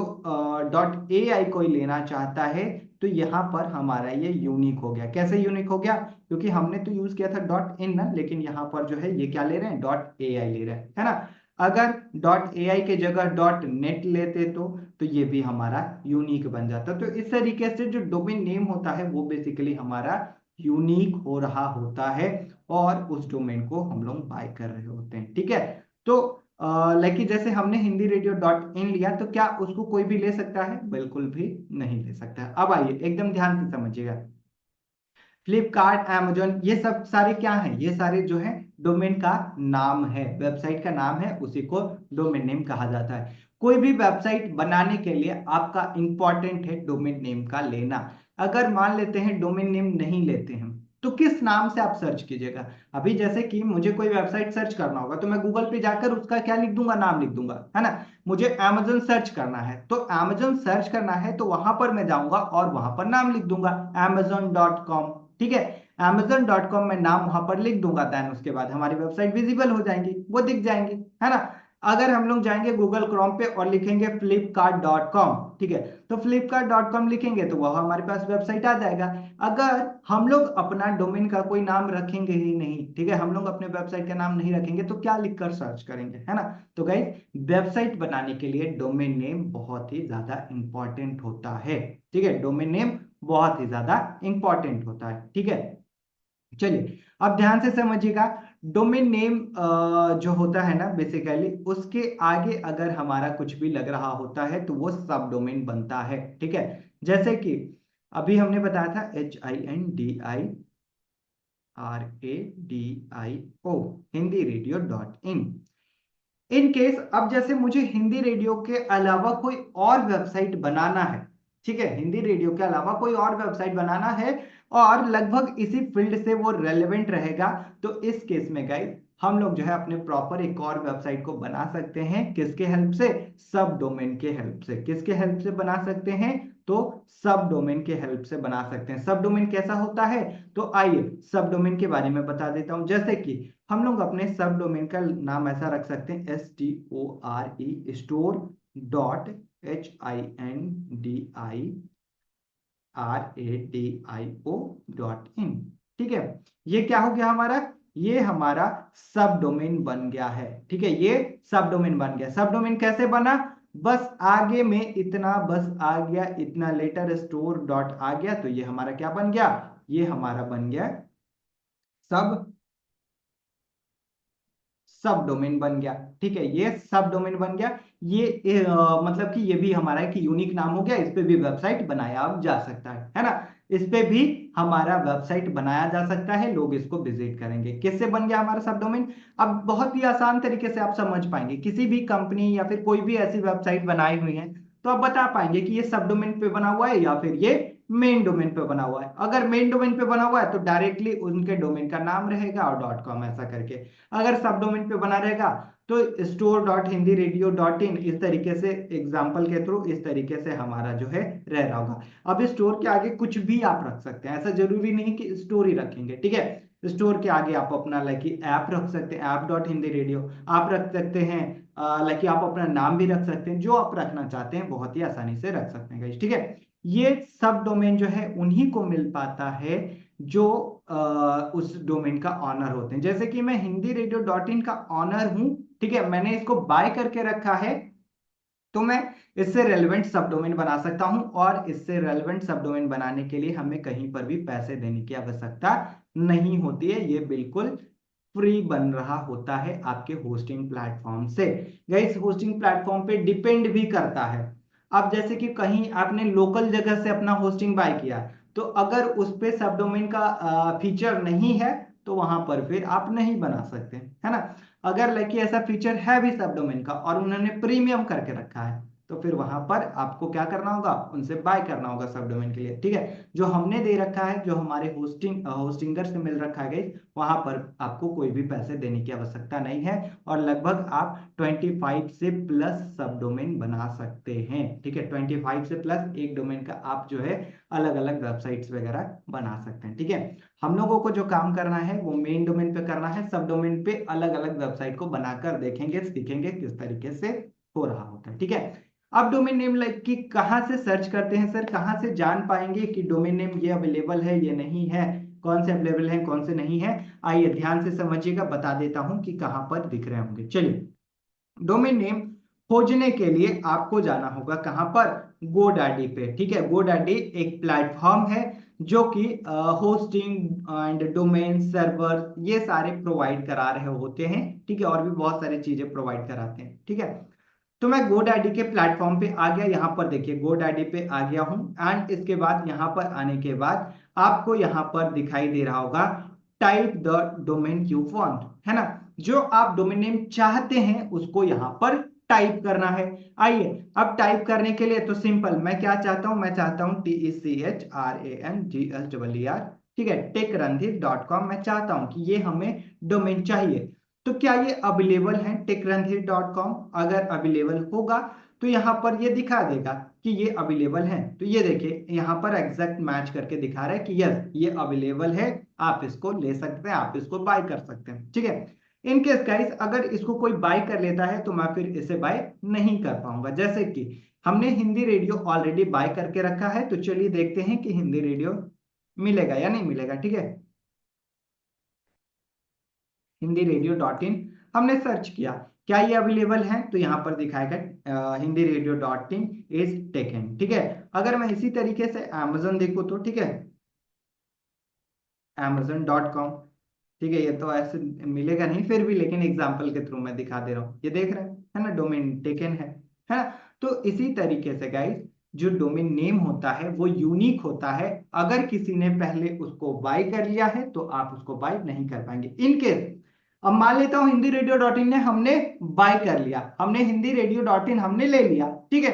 डॉट ए आई कोई लेना चाहता है तो यहाँ पर हमारा ये यूनिक हो गया, कैसे यूनिक हो गया, क्योंकि हमने तो यूज किया था डॉट इन ना, लेकिन यहाँ पर जो है ये क्या ले रहे हैं, डॉट ए आई ले रहे हैं, है ना। अगर डॉट ए आई के जगह डॉट नेट लेते तो ये भी हमारा यूनिक बन जाता, तो इस तरीके से जो डोमेन नेम होता है वो बेसिकली हमारा यूनिक हो रहा होता है और उस डोमेन को हम लोग बाय कर रहे होते हैं। ठीक है, तो लेकिन जैसे हमने हिंदी रेडियो डॉट इन लिया तो क्या उसको कोई भी ले सकता है? बिल्कुल भी नहीं ले सकता है। अब आइए एकदम ध्यान से समझिएगा, फ्लिपकार्ट, amazon, ये सब सारे क्या हैं? ये सारे जो है डोमेन का नाम है, वेबसाइट का नाम है, उसी को डोमेन नेम कहा जाता है। कोई भी वेबसाइट बनाने के लिए आपका इंपॉर्टेंट है डोमेन नेम का लेना। अगर मान लेते हैं डोमेन नेम नहीं लेते हैं तो किस नाम से आप सर्च कीजिएगा? अभी जैसे कि मुझे कोई वेबसाइट सर्च करना होगा तो मैं गूगल पे जाकर उसका क्या लिख दूंगा? नाम लिख दूंगा, है ना। मुझे अमेजोन सर्च करना है तो अमेजोन सर्च करना है तो वहां पर मैं जाऊंगा और वहां पर नाम लिख दूंगा amazon.com। ठीक है, amazon.com में नाम वहां पर लिख दूंगा, देन उसके बाद हमारी वेबसाइट विजिबल हो जाएंगी, वो दिख जाएंगी, है ना। अगर हम लोग जाएंगे गूगल क्रोम पे और लिखेंगे flipkart.com, ठीक है, तो flipkart.com लिखेंगे तो वह हमारे पास वेबसाइट आ जाएगा। अगर हम लोग अपना डोमेन का कोई नाम रखेंगे ही नहीं, ठीक है, हम लोग अपने वेबसाइट का नाम नहीं रखेंगे तो क्या लिखकर सर्च करेंगे, है ना। तो गाइस वेबसाइट बनाने के लिए डोमेन नेम बहुत ही ज्यादा इंपॉर्टेंट होता है। ठीक है, डोमेन नेम बहुत ही ज्यादा इंपॉर्टेंट होता है। ठीक है, चलिए अब ध्यान से समझिएगा, डोमेन नेम जो होता है ना बेसिकली उसके आगे अगर हमारा कुछ भी लग रहा होता है तो वो सब डोमेन बनता है। ठीक है, जैसे कि अभी हमने बताया था HINDIRADIO Hindi radio dot in. In case अब जैसे मुझे हिंदी रेडियो के अलावा कोई और वेबसाइट बनाना है, ठीक है, हिंदी रेडियो के अलावा कोई और वेबसाइट बनाना है और लगभग इसी फील्ड से वो रेलेवेंट रहेगा, तो इस केस में गाइस हम लोग जो है अपने प्रॉपर एक और वेबसाइट को बना सकते हैं। किसके हेल्प से? सब डोमेन के हेल्प से। किसके हेल्प से बना सकते हैं? तो सब डोमेन के हेल्प से बना सकते हैं। सब डोमेन कैसा होता है? तो आइए सब डोमेन के बारे में बता देता हूं। जैसे कि हम लोग अपने सब डोमेन का नाम ऐसा रख सकते हैं STORE store.HINDIRADIO.in। ठीक है, ये क्या हो गया हमारा? ये हमारा सब डोमेन बन गया है। ठीक है, ये सब डोमेन बन गया। सब डोमेन कैसे बना? बस आगे में इतना बस आ गया, इतना लेटर स्टोर डॉट आ गया तो ये हमारा क्या बन गया? ये हमारा बन गया सब सब डोमेन बन गया। ठीक है, ये सब डोमेन बन गया। ये मतलब कि ये भी हमारा एक यूनिक नाम हो गया, इस पे भी वेबसाइट बनाया जा सकता है ना। इस पे भी हमारा वेबसाइट बनाया जा सकता है, लोग इसको विजिट करेंगे। किससे बन गया हमारा सब डोमेन? अब बहुत ही आसान तरीके से आप समझ पाएंगे, किसी भी कंपनी या फिर कोई भी ऐसी वेबसाइट बनाई हुई है तो आप बता पाएंगे कि ये सब डोमेन पे बना हुआ है या फिर ये मेन डोमेन पे बना हुआ है। अगर मेन डोमेन पे बना हुआ है तो डायरेक्टली उनके डोमेन का नाम रहेगा और डॉट कॉम ऐसा करके। अगर सब डोमेन पे बना रहेगा तो store.hindiRadio.in इस तरीके से, एग्जाम्पल के थ्रू इस तरीके से हमारा जो है रह रहा होगा। अब स्टोर के आगे कुछ भी आप रख सकते हैं, ऐसा जरूरी नहीं कि स्टोर ही रखेंगे। ठीक है, स्टोर के आगे आप अपना लाइक ऐप रख सकते हैं, app.hindiRadio आप रख सकते हैं। लाइक आप अपना नाम भी रख सकते हैं, जो आप रखना चाहते हैं बहुत ही आसानी से रख सकते हैं। ठीक है, ये सब डोमेन जो है उन्हीं को मिल पाता है जो उस डोमेन का ऑनर होते हैं। जैसे कि मैं हिंदी रेडियो डॉट इन का ऑनर हूं, ठीक है, मैंने इसको बाय करके रखा है तो मैं इससे रेलेवेंट सब डोमेन बना सकता हूं। और इससे रेलेवेंट सब डोमेन बनाने के लिए हमें कहीं पर भी पैसे देने की आवश्यकता नहीं होती है, ये बिल्कुल फ्री बन रहा होता है आपके होस्टिंग प्लेटफॉर्म से। गाइस होस्टिंग प्लेटफॉर्म पे डिपेंड भी करता है। अब जैसे कि कहीं आपने लोकल जगह से अपना होस्टिंग बाय किया तो अगर उस पे सब डोमेन का फीचर नहीं है तो वहां पर फिर आप नहीं बना सकते, है ना। अगर लाइक ऐसा फीचर है भी सब डोमेन का और उन्होंने प्रीमियम करके रखा है तो फिर वहां पर आपको क्या करना होगा? उनसे बाय करना होगा सब डोमेन के लिए। ठीक है, जो हमने दे रखा है, जो हमारे होस्टिंगर से मिल रखा है, वहां पर आपको कोई भी पैसे देने की आवश्यकता नहीं है और लगभग आप 25 से प्लस सब डोमेन बना सकते हैं। ठीक है, 25 से प्लस एक डोमेन का आप जो है अलग अलग वेबसाइट्स वगैरह बना सकते हैं। ठीक है, हम लोगों को जो काम करना है वो मेन डोमेन पे करना है, सब डोमेन पे अलग अलग वेबसाइट को बनाकर देखेंगे, सीखेंगे किस तरीके से हो रहा होता है। ठीक है, अब डोमेन नेम लाइक कि कहाँ से सर्च करते हैं सर, कहाँ से जान पाएंगे कि डोमेन नेम ये अवेलेबल है ये नहीं है, कौन से अवेलेबल है कौन से नहीं है? आइए ध्यान से समझिएगा, बता देता हूं कि कहां पर दिख रहे होंगे। चलिए, डोमेन नेम खोजने के लिए आपको जाना होगा कहां पर? गोडैडी पे। ठीक है, गोडैडी एक प्लेटफॉर्म है जो कि होस्टिंग एंड डोमेन सर्वर ये सारे प्रोवाइड करा रहे होते हैं, ठीक है, और भी बहुत सारी चीजें प्रोवाइड कराते हैं, ठीक है। तो मैं GoDaddy के प्लेटफॉर्म पे आ गया, यहाँ पर देखिए GoDaddy पे आ गया हूँ एंड इसके बाद यहाँ पर आने के बाद आपको यहाँ पर दिखाई दे रहा होगा type the domain you want, है ना। जो आप डोमेन नेम चाहते हैं उसको यहाँ पर टाइप करना है। आइए अब टाइप करने के लिए तो सिंपल, मैं क्या चाहता हूं, मैं चाहता हूं TECHRANGSEER, ठीक है, techranधीर.com। मैं चाहता हूं कि ये हमें डोमेन चाहिए। तो क्या ये अवेलेबल है techranधीर.com? अगर अवेलेबल होगा तो यहाँ पर ये दिखा देगा कि ये अवेलेबल है। तो ये देखिए यहाँ पर एग्जैक्ट मैच करके दिखा रहा है कि यस ये अवेलेबल है, आप इसको ले सकते हैं, आप इसको बाय कर सकते हैं, ठीक है। इन केस गाइस अगर इसको कोई बाय कर लेता है तो मैं फिर इसे बाय नहीं कर पाऊंगा। जैसे कि हमने हिंदी रेडियो ऑलरेडी बाय करके रखा है, तो चलिए देखते हैं कि हिंदी रेडियो मिलेगा या नहीं मिलेगा, ठीक है। हिंदी रेडियो .in हमने सर्च किया, क्या ये अवेलेबल है? तो यहाँ पर दिखाएगा Hindi radio .in is taken, ठीक है। अगर मैं इसी तरीके से Amazon देखूँ तो ठीक है, Amazon.com, ठीक है, ये तो ऐसे मिलेगा नहीं फिर भी, लेकिन एग्जाम्पल के थ्रू मैं दिखा दे रहा हूँ, ये देख रहे हैं, है ना, डोमेन टेकन है ना। तो इसी तरीके से गाइस जो डोमेन नेम होता है वो यूनिक होता है। अगर किसी ने पहले उसको बाय कर लिया है तो आप उसको बाय नहीं कर पाएंगे। इनकेस अब मान लेता हूं हिंदी रेडियो .in ने हमने बाय कर लिया, हमने हिंदी रेडियो .in हमने ले लिया, ठीक है।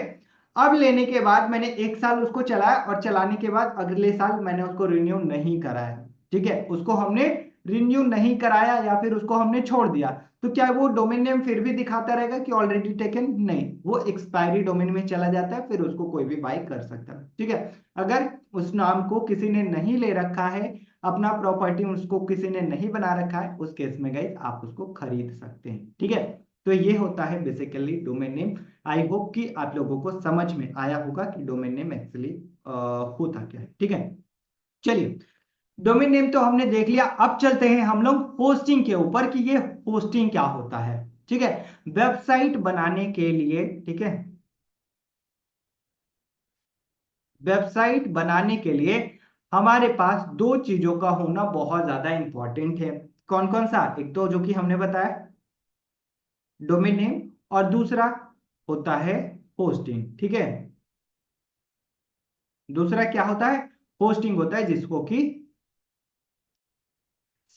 अब लेने के बाद मैंने एक साल उसको चलाया और चलाने के बाद अगले साल मैंने उसको रिन्यू नहीं कराया, ठीक है, उसको हमने रिन्यू नहीं कराया या फिर उसको हमने छोड़ दिया, तो क्या वो डोमेन नेम फिर भी दिखाता रहेगा कि ऑलरेडी टेकन? नहीं, वो एक्सपायरी डोमेन में चला जाता है, फिर उसको कोई भी बाय कर सकता है, ठीक है। अगर उस नाम को किसी ने नहीं ले रखा है, अपना प्रॉपर्टी उसको किसी ने नहीं बना रखा है, उस केस में गाइस आप उसको खरीद सकते हैं, ठीक है। तो ये होता है basically domain name. I hope कि आप लोगों को समझ में आया होगा कि डोमेन नेम एक्चुअली होता क्या है, ठीक है। चलिए डोमेन नेम तो हमने देख लिया, अब चलते हैं हम लोग होस्टिंग के ऊपर कि ये होस्टिंग क्या होता है, ठीक है। वेबसाइट बनाने के लिए, ठीक है, वेबसाइट बनाने के लिए हमारे पास दो चीजों का होना बहुत ज्यादा इंपॉर्टेंट है। कौन कौन सा? एक तो जो कि हमने बताया डोमेन नेम, और दूसरा होता है होस्टिंग, ठीक है। दूसरा क्या होता है? होस्टिंग होता है, जिसको कि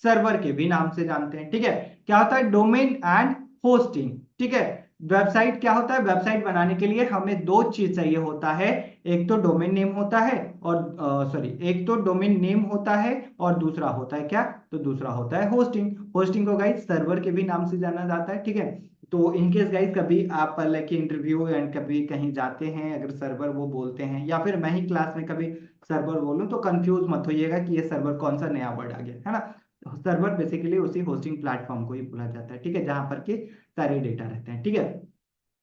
सर्वर के भी नाम से जानते हैं, ठीक है। क्या होता है? डोमेन एंड होस्टिंग, ठीक है। वेबसाइट क्या होता है? वेबसाइट बनाने के लिए हमें दो चीज चाहिए होता है, एक तो डोमेन नेम होता है और सॉरी एक तो डोमेन नेम होता है और दूसरा होता है क्या? तो दूसरा होता है होस्टिंग। होस्टिंग को गाइस सर्वर के भी नाम से जाना जाता है, ठीक है। तो इनकेस गाइस कभी आप लाइक इंटरव्यू एंड कभी कहीं जाते हैं, अगर सर्वर वो बोलते हैं या फिर मैं ही क्लास में कभी सर्वर बोलूं तो कंफ्यूज मत होइएगा कि ये सर्वर कौन सा नया वर्ड आ गया, है ना। सर्वर बेसिकली उसी होस्टिंग प्लेटफॉर्म को ही बोला जाता है, ठीक है, जहां पर के सारे डेटा रहते हैं, ठीक है।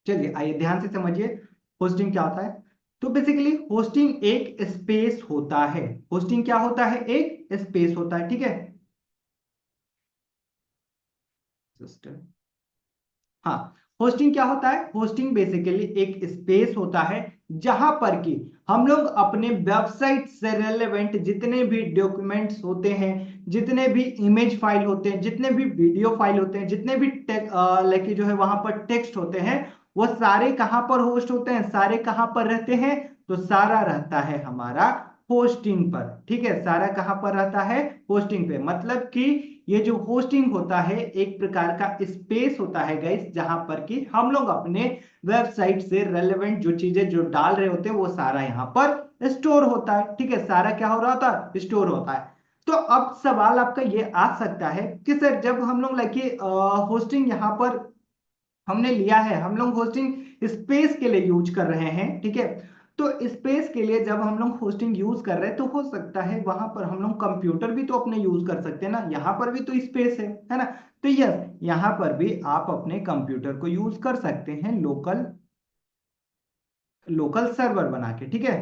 चलिए आइए ध्यान से समझिए होस्टिंग क्या होता है। तो बेसिकली होस्टिंग एक स्पेस होता है। होस्टिंग क्या होता है? एक स्पेस होता है, ठीक है। सिस्टम, हाँ, होस्टिंग क्या होता है? होस्टिंग बेसिकली एक स्पेस होता है जहां पर कि हम लोग अपने वेबसाइट से रेलेवेंट जितने भी डॉक्यूमेंट्स होते हैं, जितने भी इमेज फाइल होते हैं, जितने भी वीडियो फाइल होते हैं, जितने भी लाइक जो है वहां पर टेक्स्ट होते हैं, वो सारे कहां पर होस्ट होते हैं? सारे कहां पर रहते हैं? तो सारा रहता है हमारा होस्टिंग पर, ठीक है। सारा कहां पर रहता है? होस्टिंग पे। मतलब कि ये जो होस्टिंग होता है एक प्रकार का स्पेस होता है गाइस, जहां पर कि हम लोग अपने वेबसाइट से रेलेवेंट जो चीजें जो डाल रहे होते हैं वो सारा यहाँ पर स्टोर होता है, ठीक है। सारा क्या हो रहा होता है? स्टोर होता है। तो अब सवाल आपका ये आ सकता है कि सर जब हम लोग लाइक होस्टिंग यहाँ पर हमने लिया है, हम लोग होस्टिंग स्पेस के लिए यूज कर रहे हैं, ठीक है। तो स्पेस के लिए जब हम लोग होस्टिंग यूज कर रहे हैं तो हो सकता है वहां पर हम लोग कंप्यूटर भी तो अपने यूज कर सकते हैं ना, यहाँ पर भी तो स्पेस है ना। तो यस यहाँ पर भी आप अपने कंप्यूटर को यूज कर सकते हैं, लोकल लोकल सर्वर बना के, ठीक है।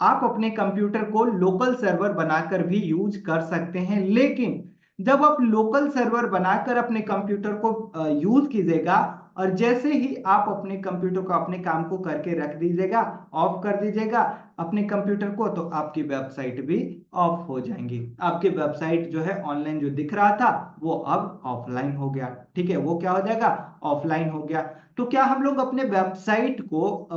आप अपने कंप्यूटर को लोकल सर्वर बनाकर भी यूज कर सकते हैं, लेकिन जब आप लोकल सर्वर बनाकर अपने कंप्यूटर को यूज कीजिएगा, और जैसे ही आप अपने कंप्यूटर को अपने काम को करके रख दीजिएगा, ऑफ कर दीजिएगा अपने कंप्यूटर को, तो आपकी वेबसाइट भी ऑफ हो जाएंगी। आपकी वेबसाइट जो है ऑनलाइन जो दिख रहा था वो अब ऑफलाइन हो गया। ठीक है, वो क्या हो जाएगा, ऑफलाइन हो गया। तो क्या हम लोग अपने वेबसाइट को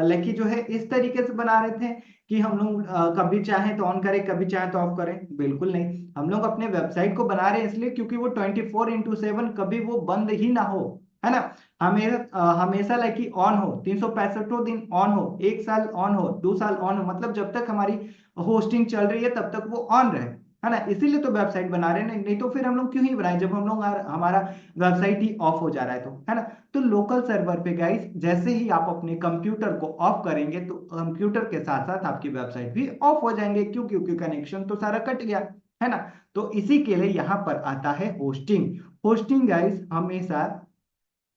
लेकिन जो है इस तरीके से बना रहे थे कि हम लोग कभी चाहें तो ऑन करें, कभी चाहें तो ऑफ करें? बिल्कुल नहीं। हम लोग अपने वेबसाइट को बना रहे हैं इसलिए क्योंकि वो 24/7 कभी वो बंद ही ना हो, है ना। हमेशा लाइक ऑन हो, 365 दिन ऑन हो, 1 साल ऑन हो, 2 साल ऑन हो, मतलब जब तक हमारी होस्टिंग चल रही है तब तक वो ऑन रहे, है ना। इसीलिए तो वेबसाइट बना रहे हैं, नहीं तो फिर हम लोग क्यों ही बनाए जब हम लोग हमारा वेबसाइट ही ऑफ हो जा रहा है, तो है ना। तो लोकल सर्वर पे गाइस जैसे ही आप अपने कंप्यूटर को ऑफ करेंगे तो कंप्यूटर के साथ साथ आपकी वेबसाइट भी ऑफ हो जाएंगे। क्यों? क्योंकि कनेक्शन तो सारा कट गया, है ना। तो इसी के लिए यहाँ पर आता है होस्टिंग। होस्टिंग गाइस हमेशा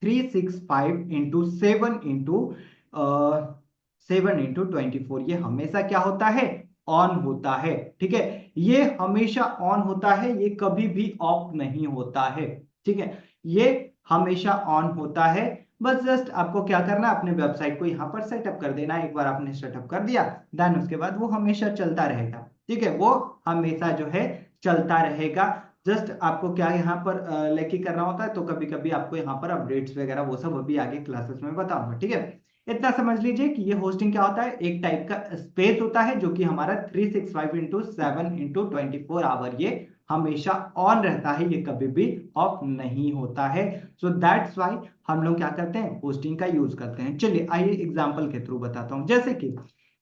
365 इंटू 7 इंटू ये हमेशा क्या होता है, ऑन होता है। ठीक है, ये हमेशा ऑन होता है, ये कभी भी ऑफ नहीं होता है। ठीक है, ये हमेशा ऑन होता है। बस जस्ट आपको क्या करना है, अपने वेबसाइट को यहाँ पर सेटअप कर देना है। एक बार आपने सेटअप कर दिया देन उसके बाद वो हमेशा चलता रहेगा। ठीक है, वो हमेशा जो है चलता रहेगा। जस्ट आपको क्या यहाँ पर लेके करना होता है, तो कभी कभी आपको यहाँ पर अपडेट्स वगैरह वो सब अभी आगे क्लासेस में बताऊंगा। ठीक है, इतना समझ लीजिए कि ये होस्टिंग क्या होता है, एक टाइप का स्पेस होता है जो कि हमारा 365 इंटू 7 इंटू 24 आवर ये हमेशा ऑन रहता है, ये कभी भी ऑफ नहीं होता है। सो दैट्स वाई हम लोग क्या करते हैं, होस्टिंग का यूज करते हैं। चलिए आइए एग्जाम्पल के थ्रू बताता हूँ। जैसे कि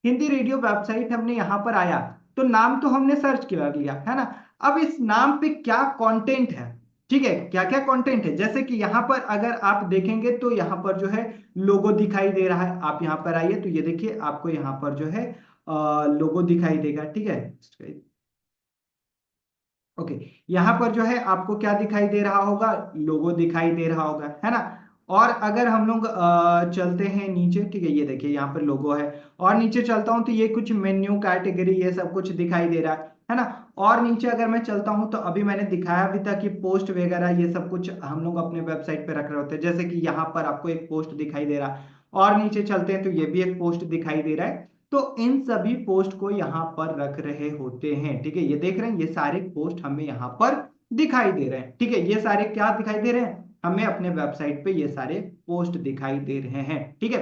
हिंदी रेडियो वेबसाइट हमने यहाँ पर आया तो नाम तो हमने सर्च किया लिया, है ना। अब इस नाम पे क्या कंटेंट है, ठीक है, क्या क्या कंटेंट है, जैसे कि यहाँ पर अगर आप देखेंगे तो यहाँ पर जो है लोगो दिखाई दे रहा है। आप यहाँ पर आइए तो ये देखिए आपको यहाँ पर जो है लोगो दिखाई देगा। ठीक है, ओके, यहाँ पर जो है आपको क्या दिखाई दे रहा होगा, लोगो दिखाई दे रहा होगा, है ना। और अगर हम लोग चलते हैं नीचे, ठीक है, ये देखिए यहाँ पर लोगो है। और नीचे चलता हूँ तो ये कुछ मेन्यू कैटेगरी ये सब कुछ दिखाई दे रहा है ना। और नीचे अगर मैं चलता हूँ तो अभी मैंने दिखाया भी था कि पोस्ट वगैरह ये सब कुछ हम लोग अपने वेबसाइट पे रख रहे होते हैं। जैसे कि यहाँ पर आपको एक पोस्ट दिखाई दे रहा है, और नीचे चलते हैं तो ये भी एक पोस्ट दिखाई दे रहा है। तो इन सभी पोस्ट को यहाँ पर रख रहे होते हैं। ठीक है, ये देख रहे हैं ये सारे पोस्ट हमें यहाँ पर दिखाई दे रहे हैं। ठीक है, ये सारे क्या दिखाई दे रहे हैं, हमें अपने वेबसाइट पे ये सारे पोस्ट दिखाई दे रहे हैं। ठीक है,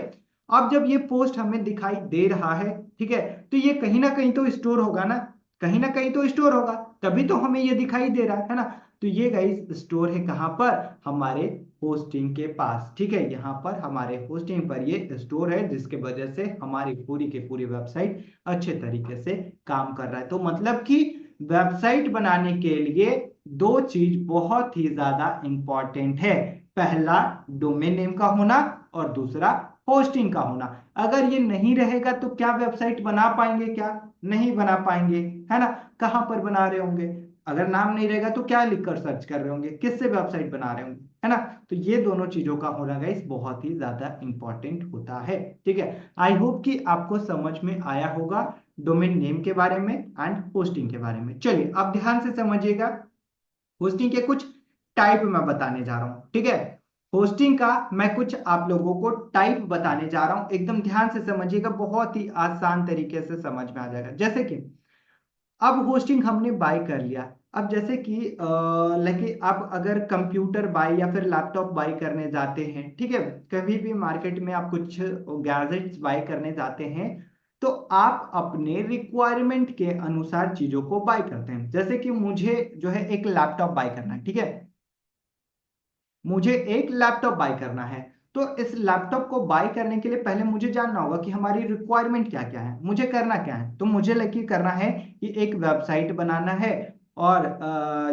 अब जब ये पोस्ट हमें दिखाई दे रहा है, ठीक है, तो ये कहीं ना कहीं तो स्टोर होगा ना, कहीं ना कहीं तो स्टोर होगा, तभी तो हमें ये दिखाई दे रहा है ना। तो ये गाइस स्टोर है कहाँ पर, हमारे होस्टिंग के पास। ठीक है, यहाँ पर हमारे होस्टिंग पर ये स्टोर है जिसके वजह से हमारी पूरी की पूरी वेबसाइट अच्छे तरीके से काम कर रहा है। तो मतलब कि वेबसाइट बनाने के लिए दो चीज बहुत ही ज्यादा इंपॉर्टेंट है। पहला डोमेन नेम का होना और दूसरा होस्टिंग का होना। अगर ये नहीं रहेगा तो क्या वेबसाइट बना पाएंगे, क्या नहीं बना पाएंगे, है ना। कहाँ पर बना रहे होंगे, अगर नाम नहीं रहेगा तो क्या लिखकर सर्च कर रहे होंगे, किससे वेबसाइट बना रहे होंगे, है ना। तो ये दोनों चीजों का होना गाइस बहुत ही ज्यादा इंपॉर्टेंट होता है। ठीक है, आई होप कि आपको समझ में आया होगा डोमेन नेम के बारे में एंड होस्टिंग के बारे में। चलिए अब ध्यान से समझिएगा, होस्टिंग के कुछ टाइप मैं बताने जा रहा हूं। ठीक है, होस्टिंग का मैं कुछ आप लोगों को टाइप बताने जा रहा हूं, एकदम ध्यान से समझिएगा, बहुत ही आसान तरीके से समझ में आ जाएगा। जैसे कि अब होस्टिंग हमने बाय कर लिया। अब जैसे कि लेकिन आप अगर कंप्यूटर बाय या फिर लैपटॉप बाय करने जाते हैं, ठीक है, कभी भी मार्केट में आप कुछ गैजेट्स बाय करने जाते हैं तो आप अपने रिक्वायरमेंट के अनुसार चीजों को बाय करते हैं। जैसे कि मुझे जो है एक लैपटॉप बाय करना है, ठीक है, मुझे एक लैपटॉप बाय करना है। तो इस लैपटॉप को बाय करने के लिए पहले मुझे जानना होगा कि हमारी रिक्वायरमेंट क्या क्या है, मुझे करना क्या है। तो मुझे लगी करना है कि एक वेबसाइट बनाना है और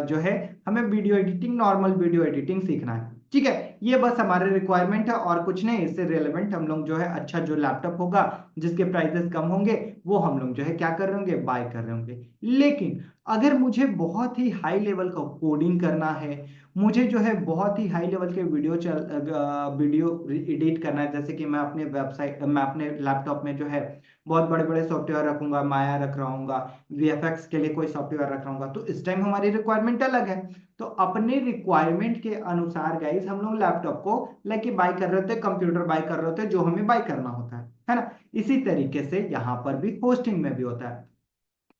जो है हमें video editing, normal video editing सीखना है। ठीक है, ये बस हमारे रिक्वायरमेंट है और कुछ नहीं। इससे रिलेवेंट हम लोग जो है अच्छा जो लैपटॉप होगा जिसके प्राइसेस कम होंगे वो हम लोग जो है क्या कर रहे होंगे, बाय कर रहे होंगे। लेकिन अगर मुझे बहुत ही हाई लेवल का कोडिंग करना है, मुझे जो है बहुत ही हाई लेवल के वीडियो एडिट करना है, जैसे कि मैं अपने लैपटॉप में जो है बहुत बड़े बड़े सॉफ्टवेयर रखूंगा, माया रख रहूंगा, वीएफएक्स के लिए कोई सॉफ्टवेयर रख रहूंगा, तो इस टाइम हमारी रिक्वायरमेंट अलग है। तो अपने रिक्वायरमेंट के अनुसार गाइस हम लोग लैपटॉप को लेके बाय कर रहे होते हैं, कंप्यूटर बाय कर रहे होते हैं जो हमें बाय करना होता है ना। इसी तरीके से यहाँ पर भी होस्टिंग में भी होता है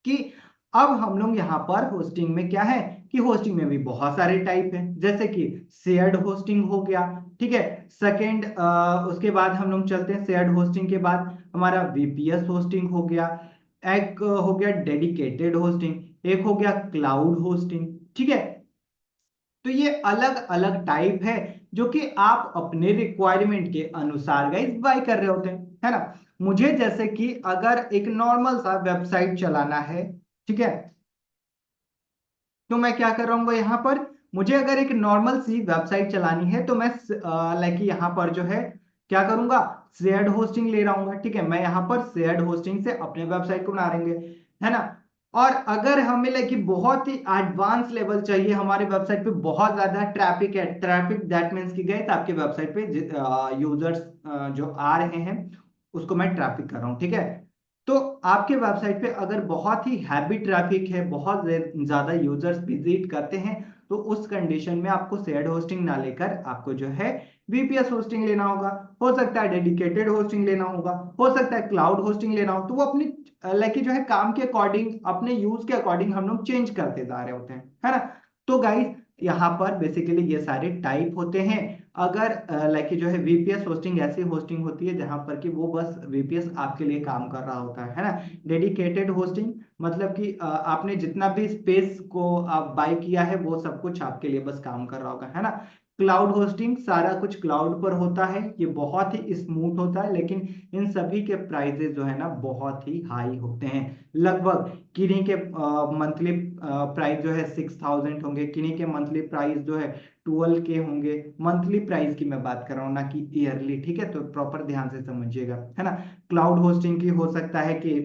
कि अब हम लोग यहाँ पर होस्टिंग में क्या है कि होस्टिंग में भी बहुत सारे टाइप हैं, जैसे कि शेयर्ड होस्टिंग हो गया, ठीक है। सेकंड, उसके बाद हम लोग चलते हैं शेयर्ड होस्टिंग के बाद हमारा वीपीएस होस्टिंग हो गया, एक हो गया डेडिकेटेड होस्टिंग, एक हो गया क्लाउड होस्टिंग, ठीक है। तो ये अलग अलग टाइप है जो कि आप अपने रिक्वायरमेंट के अनुसार गाइस बाय कर रहे होते हैं, है ना। मुझे जैसे कि अगर एक नॉर्मल सा वेबसाइट चलाना है, ठीक है, तो मैं क्या कर रहा हूँ यहाँ पर, मुझे अगर एक नॉर्मल सी वेबसाइट चलानी है तो मैं लाइक यहाँ पर जो है क्या करूंगा, शेयर्ड होस्टिंग ले रहा हूँ, ठीक है। मैं यहाँ पर शेयर्ड होस्टिंग से अपने वेबसाइट को बना लेंगे, है ना। और अगर हमें लाइक बहुत ही एडवांस लेवल चाहिए, हमारे वेबसाइट पे बहुत ज्यादा ट्रैफिक है, ट्रैफिक दैट मीन्स की गए तो आपके वेबसाइट पे यूजर्स जो आ रहे हैं उसको मैं ट्रैफिक कर रहा हूँ, ठीक है। तो आपके वेबसाइट पे अगर बहुत ही हैवी ट्रैफिक है, बहुत ज्यादा यूजर्स विजिट करते हैं, तो उस कंडीशन में आपको शेयर्ड होस्टिंग ना लेकर आपको जो है वीपीएस होस्टिंग लेना होगा। हो सकता है डेडिकेटेड होस्टिंग लेना होगा, हो सकता है क्लाउड होस्टिंग लेना हो, तो वो अपनी लाइक जो है काम के अकॉर्डिंग, अपने यूज के अकॉर्डिंग हम लोग चेंज करते जा रहे होते हैं, है ना। तो गाइस यहाँ पर बेसिकली ये सारे टाइप होते हैं। अगर लाइक जो है वीपीएस होस्टिंग ऐसी होस्टिंग होती है जहां पर कि वो बस वीपीएस आपके लिए काम कर रहा होता है ना। डेडिकेटेड होस्टिंग मतलब कि आपने जितना भी स्पेस को आप बाय किया है वो सब कुछ आपके लिए बस काम कर रहा होगा, है ना। क्लाउड होस्टिंग सारा कुछ क्लाउड पर होता है, ये बहुत ही स्मूथ होता है, लेकिन इन सभी के प्राइजेस जो है ना बहुत ही हाई होते हैं। लगभग किन्हीं के मंथली प्राइस जो है 6,000 होंगे, किन्हीं के मंथली प्राइस जो है 12K होंगे। मंथली प्राइस की मैं बात कर रहा हूँ ना कि ईयरली, ठीक है, तो प्रॉपर ध्यान से समझिएगा, है ना। क्लाउड होस्टिंग की हो सकता है कि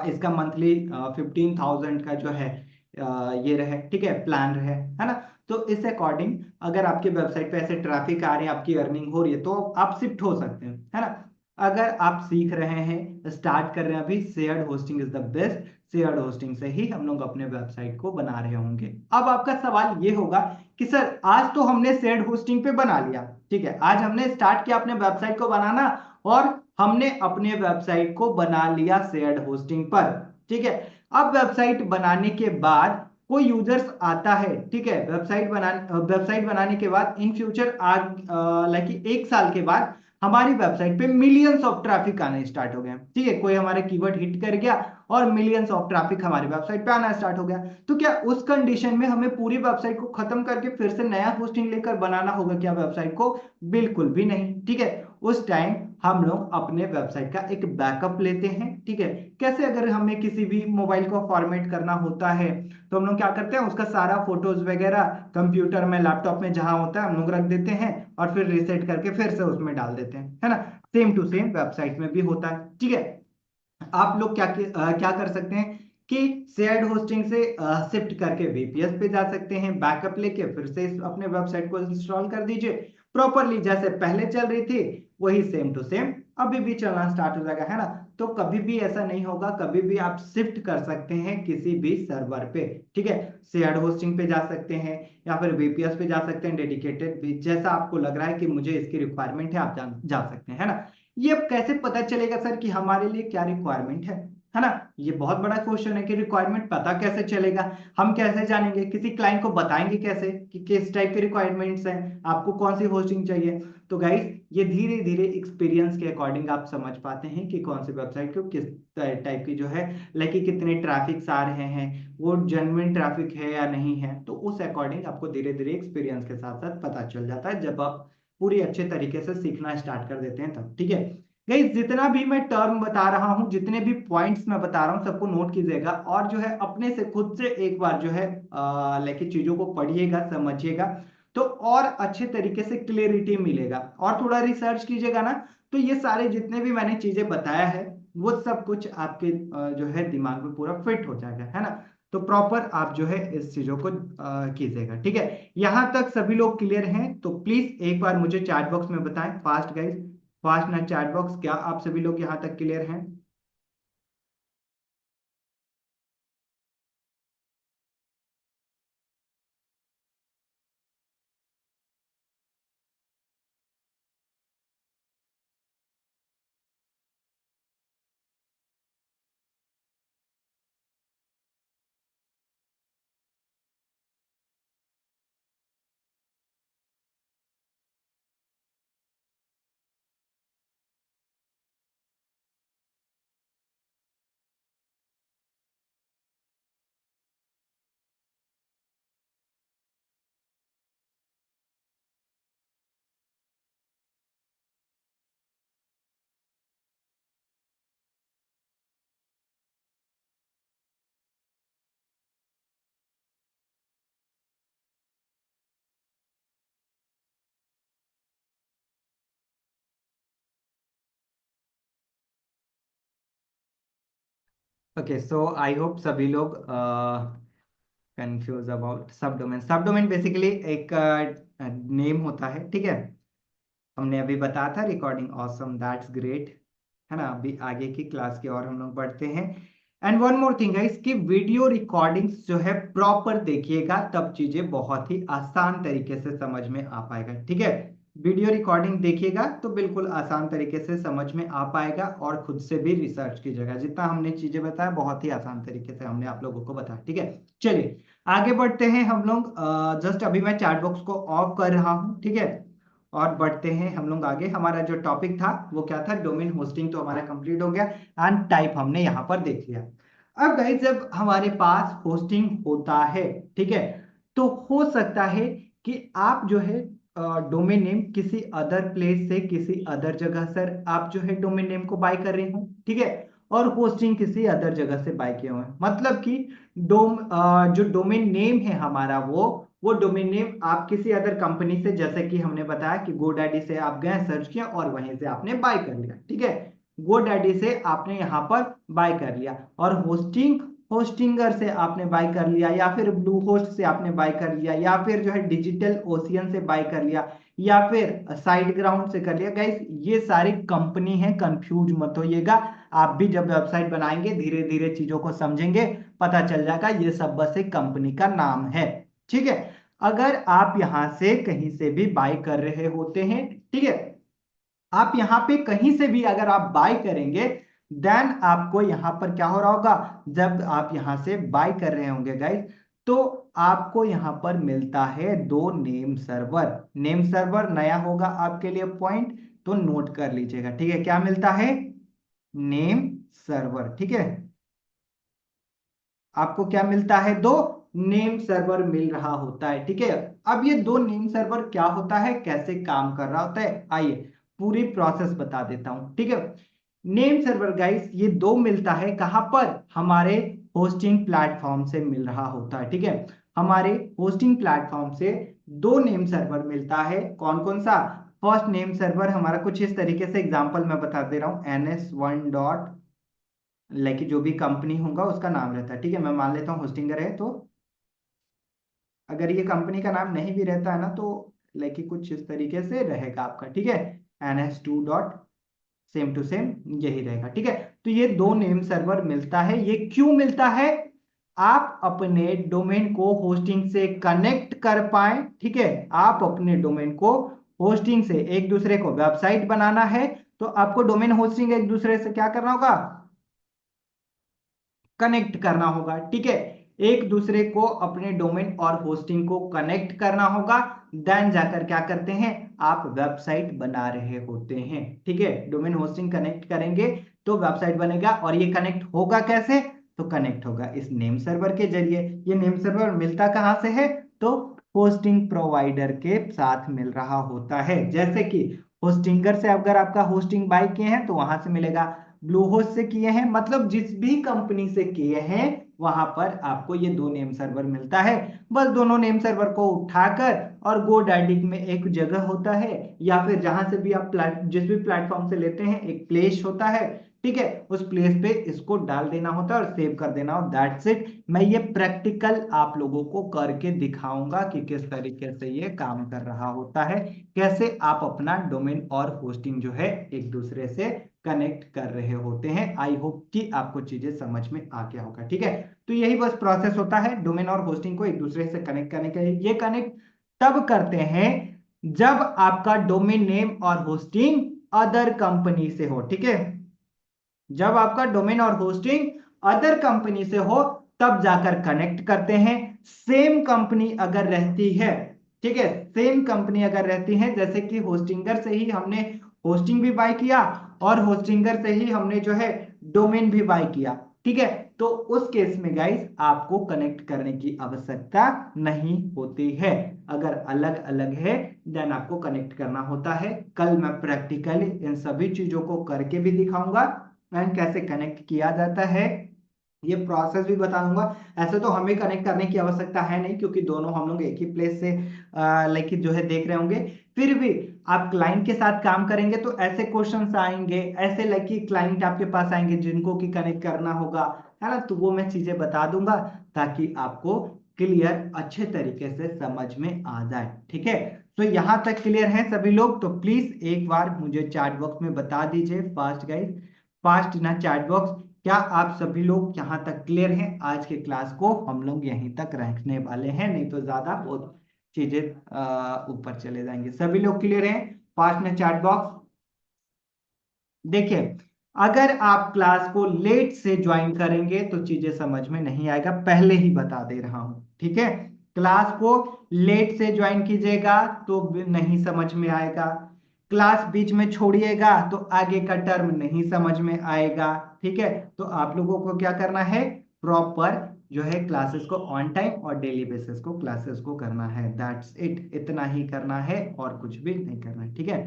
इसका मंथली 15,000 का जो है ये रहे, ठीक है, प्लान रहे, है ना। तो इस अकॉर्डिंग अगर आपके वेबसाइट पे ऐसे ट्रैफिक आ रहे हैं, आपकी अर्निंग हो रही है, तो आप शिफ्ट हो सकते हैं, है ना। अगर आप सीख रहे हैं, स्टार्ट कर रहे हैं अभी, shared hosting is the best. Shared hosting से ही हम लोग अपने वेबसाइट को बना रहे होंगे। अब आपका सवाल ये होगा कि सर आज तो हमने शेयर्ड होस्टिंग पे बना लिया, ठीक है, आज हमने स्टार्ट किया अपने वेबसाइट को बनाना और हमने अपने वेबसाइट को बना लिया शेयर्ड होस्टिंग पर, ठीक है। अब वेबसाइट बनाने के बाद कोई यूजर्स आता है, ठीक है, वेबसाइट बनाने के बाद इन फ्यूचर लाइक एक साल के बाद हमारी वेबसाइट पे मिलियंस ऑफ ट्रैफिक आने स्टार्ट हो गए, ठीक है, कोई हमारे कीवर्ड हिट कर गया और मिलियंस ऑफ ट्रैफिक हमारी वेबसाइट पे आना स्टार्ट हो गया। तो क्या उस कंडीशन में हमें पूरी वेबसाइट को खत्म करके फिर से नया होस्टिंग लेकर बनाना होगा क्या वेबसाइट को? बिल्कुल भी नहीं, ठीक है। उस टाइम हम लोग अपने वेबसाइट का एक बैकअप लेते हैं, ठीक है। कैसे? अगर हमें किसी भी मोबाइल को फॉर्मेट करना होता है तो हम लोग क्या करते हैं, उसका सारा फोटोज वगैरह कंप्यूटर में, लैपटॉप में जहां होता है हम लोग रख देते हैं और फिर रीसेट करके फिर से उसमें डाल देते हैं, है ना। सेम टू सेम वेबसाइट में भी होता है, ठीक है। आप लोग क्या कर सकते हैं कि शेयर्ड होस्टिंग से शिफ्ट करके वीपीएस पे जा सकते हैं, बैकअप लेके फिर से अपने वेबसाइट को इंस्टॉल कर दीजिए प्रॉपरली, जैसे पहले चल रही थी वही सेम टू सेम अभी भी चलना स्टार्ट हो जाएगा, है ना। तो कभी भी ऐसा नहीं होगा, कभी भी आप शिफ्ट कर सकते हैं किसी भी सर्वर पे, ठीक है। शेयर्ड होस्टिंग पे जा सकते हैं या फिर वीपीएस पे जा सकते हैं, डेडिकेटेड भी, जैसा आपको लग रहा है कि मुझे इसकी रिक्वायरमेंट है, आप जा सकते हैं, है ना। ये अब कैसे पता चलेगा सर कि हमारे लिए क्या रिक्वायरमेंट है ना। ये बहुत बड़ा क्वेश्चन है कि रिक्वायरमेंट पता कैसे चलेगा, हम कैसे जानेंगे, किसी क्लाइंट को बताएंगे कैसे कि किस टाइप के रिक्वायरमेंट्स हैं, आपको कौन सी होस्टिंग चाहिए। तो गाइस ये धीरे धीरे एक्सपीरियंस के अकॉर्डिंग आप समझ पाते हैं कि कौन सी वेबसाइट को किस टाइप की जो है, लाइक कितने ट्रैफिक आ रहे हैं, वो जेन्युइन ट्रैफिक है या नहीं है। तो उस अकॉर्डिंग आपको धीरे धीरे एक्सपीरियंस के साथ साथ पता चल जाता है जब आप पूरी अच्छे तरीके से सीखना स्टार्ट कर देते हैं तब, ठीक है। गाइस जितना भी मैं टर्म बता रहा हूं, जितने भी पॉइंट्स मैं बता रहा हूं, सबको नोट कीजिएगा और जो है अपने से खुद से एक बार जो है लेके चीजों को पढ़िएगा, समझिएगा, तो और अच्छे तरीके से क्लियरिटी मिलेगा। और थोड़ा रिसर्च कीजिएगा ना, तो ये सारे जितने भी मैंने चीजें बताया है वो सब कुछ आपके जो है दिमाग में पूरा फिट हो जाएगा, है ना। तो प्रॉपर आप जो है इस चीजों को कीजिएगा। ठीक है, यहां तक सभी लोग क्लियर हैं? तो प्लीज एक बार मुझे चैट बॉक्स में बताएं, फास्ट गाइस, फास्ट ना चैट बॉक्स, क्या आप सभी लोग यहां तक क्लियर हैं? ओके, सो आई होप सभी लोग कंफ्यूज अबाउट सब डोमेन। सब डोमेन बेसिकली एक नेम होता है, ठीक है। हमने अभी बताया था रिकॉर्डिंग ऑसम, दैट्स ग्रेट, है ना। अभी आगे की क्लास की और हम लोग बढ़ते हैं। एंड वन मोर थिंग है, इसकी वीडियो रिकॉर्डिंग्स जो है प्रॉपर देखिएगा, तब चीजें बहुत ही आसान तरीके से समझ में आ पाएगा। ठीक है, वीडियो रिकॉर्डिंग देखिएगा तो बिल्कुल आसान तरीके से समझ में आ पाएगा, और खुद से भी रिसर्च कीजिएगा। जितना हमने चीजें बताया बहुत ही आसान तरीके से हमने आप लोगों को बताया। ठीक है, चलिए आगे बढ़ते हैं हम लोग। जस्ट अभी मैं चैट बॉक्स को ऑफ कर रहा हूँ, ठीक है, और बढ़ते हैं हम लोग आगे। हमारा जो टॉपिक था वो क्या था, डोमेन होस्टिंग, तो हमारा कंप्लीट हो गया। एंड टाइप हमने यहाँ पर देख लिया। अब गाइस जब हमारे पास होस्टिंग होता है, ठीक है, तो हो सकता है कि आप जो है डोमेन नेम किसी अदर प्लेस से, किसी अदर जगह से आप जो है डोमेन नेम को बाय कर रहे हो, ठीक है, और होस्टिंग किसी अदर जगह से बाय किए हुए हैं। मतलब कि जो डोमेन नेम है हमारा, वो डोमेन नेम आप किसी अदर कंपनी से, जैसे कि हमने बताया कि गोडैडी से आप गए, सर्च किया और वहीं से आपने बाय कर लिया। ठीक है, गोडैडी से आपने यहाँ पर बाय कर लिया, और होस्टिंगर से आपने बाय कर लिया, या फिर ब्लू होस्ट से आपने बाय कर लिया, या फिर जो है डिजिटल ओशियन से बाय कर लिया, या फिर साइड ग्राउंड से कर लिया। गाइस ये सारी कंपनी है, कंफ्यूज मत होइएगा। आप भी जब वेबसाइट बनाएंगे धीरे धीरे चीजों को समझेंगे, पता चल जाएगा ये सब बस एक कंपनी का नाम है। ठीक है, अगर आप यहां से कहीं से भी बाय कर रहे होते हैं, ठीक है, आप यहां पे कहीं से भी अगर आप बाय करेंगे, देन आपको यहां पर क्या हो रहा होगा, जब आप यहां से बाय कर रहे होंगे गाइस, तो आपको यहां पर मिलता है दो नेम सर्वर। नेम सर्वर नया होगा आपके लिए पॉइंट, तो नोट कर लीजिएगा। ठीक है, क्या मिलता है, नेम सर्वर। ठीक है, आपको क्या मिलता है, दो नेम सर्वर मिल रहा होता है। ठीक है, अब ये दो नेम सर्वर क्या होता है, कैसे काम कर रहा होता है, आइए पूरी प्रोसेस बता देता हूं। ठीक है, नेम सर्वर गाइस ये दो मिलता है कहां पर, हमारे होस्टिंग प्लेटफॉर्म से मिल रहा होता है। ठीक है, हमारे होस्टिंग प्लेटफॉर्म से दो नेम सर्वर मिलता है। कौन कौन सा, फर्स्ट नेम सर्वर हमारा कुछ इस तरीके से, एग्जांपल मैं बता दे रहा हूं, NS1 डॉट, लाइक जो भी कंपनी होगा उसका नाम रहता है। ठीक है, मैं मान लेता हूँ होस्टिंगर है, तो अगर ये कंपनी का नाम नहीं भी रहता है ना, तो लाइक कुछ इस तरीके से रहेगा आपका। ठीक है, NS2 dot, same to same यही रहेगा। ठीक है, तो ये दो नेम सर्वर मिलता है। ये क्यों मिलता है, आप अपने डोमेन को होस्टिंग से कनेक्ट कर पाए। ठीक है, आप अपने डोमेन को होस्टिंग से, एक दूसरे को वेबसाइट बनाना है तो आपको डोमेन होस्टिंग एक दूसरे से क्या करना होगा, कनेक्ट करना होगा। ठीक है, एक दूसरे को अपने डोमेन और होस्टिंग को कनेक्ट करना होगा, देन जाकर क्या करते हैं, आप वेबसाइट बना रहे होते हैं। ठीक है, डोमेन होस्टिंग कनेक्ट करेंगे तो वेबसाइट बनेगा, और ये कनेक्ट होगा कैसे, तो कनेक्ट होगा इस नेम सर्वर के जरिए। ये नेम सर्वर मिलता कहां से है, तो होस्टिंग प्रोवाइडर के साथ मिल रहा होता है। जैसे कि होस्टिंगर से अगर आपका होस्टिंग बाय किए हैं तो वहां से मिलेगा, ब्लूहोस्ट से किए हैं, मतलब जिस भी कंपनी से किए हैं वहां पर आपको ये दो नेम सर्वर मिलता है। बस दोनों नेम सर्वर को उठाकर और GoDaddy में एक जगह होता है, या फिर जहां से भी आप जिस भी प्लेटफॉर्म से लेते हैं एक प्लेस होता है, ठीक है, उस प्लेस पे इसको डाल देना होता है और सेव कर देना हो, दैट्स इट। मैं ये प्रैक्टिकल आप लोगों को करके दिखाऊंगा कि किस तरीके से ये काम कर रहा होता है, कैसे आप अपना डोमेन और होस्टिंग जो है एक दूसरे से कनेक्ट कर रहे होते हैं। आई होप कि आपको चीजें समझ में आ गया होगा, ठीक है। तो यही बस प्रोसेस होता है डोमेन और होस्टिंग को एक दूसरे से कनेक्ट करने के लिए। ये कनेक्ट तब करते हैं जब आपका डोमेन नेम और होस्टिंग अदर कंपनी से हो, ठीक है। जब आपका डोमेन और होस्टिंग अदर कंपनी से हो तब जाकर कनेक्ट करते हैं। सेम कंपनी अगर रहती है, ठीक है, सेम कंपनी अगर रहती है, जैसे कि होस्टिंगर से ही हमने होस्टिंग भी बाय किया और होस्टिंगर से ही हमने जो है डोमेन भी बाय किया, ठीक है, तो उस केस में गाइस आपको कनेक्ट करने की आवश्यकता नहीं होती है। अगर अलग अलग है देन आपको कनेक्ट करना होता है। कल मैं प्रैक्टिकली इन सभी चीजों को करके भी दिखाऊंगा एंड कैसे कनेक्ट किया जाता है ये प्रोसेस भी बता दूंगा। ऐसे तो हमें कनेक्ट करने की आवश्यकता है नहीं, क्योंकि दोनों हम लोग एक ही प्लेस से लाइक जो है देख रहे होंगे। फिर भी आप क्लाइंट के साथ काम करेंगे तो ऐसे क्वेश्चंस आएंगे, ऐसे लाइक क्लाइंट आपके पास आएंगे जिनको कि कनेक्ट करना होगा, है ना, तो वो मैं चीजें बता दूंगा ताकि आपको क्लियर अच्छे तरीके से समझ में आ जाए, ठीक है। तो यहां तक क्लियर है सभी लोग? तो प्लीज एक बार मुझे चैट बॉक्स में बता दीजिए फास्ट गाइस, फास्ट ना चैट बॉक्स, क्या आप सभी लोग यहाँ तक क्लियर हैं? आज के क्लास को हम लोग यहीं तक रखने वाले हैं, नहीं तो ज्यादा बहुत चीजें ऊपर चले जाएंगे। सभी लोग क्लियर हैं? फास्ट ना चैट बॉक्स। देखिए, अगर आप क्लास को लेट से ज्वाइन करेंगे तो चीजें समझ में नहीं आएगा, पहले ही बता दे रहा हूं, ठीक है। क्लास को लेट से ज्वाइन कीजिएगा तो नहीं समझ में आएगा। क्लास बीच में छोड़िएगा तो आगे का टर्म नहीं समझ में आएगा, ठीक है। तो आप लोगों को क्या करना है, प्रॉपर जो है क्लासेस को ऑन टाइम और डेली बेसिस को क्लासेस को करना है, दैट्स इट। इतना ही करना है और कुछ भी नहीं करना है, ठीक है।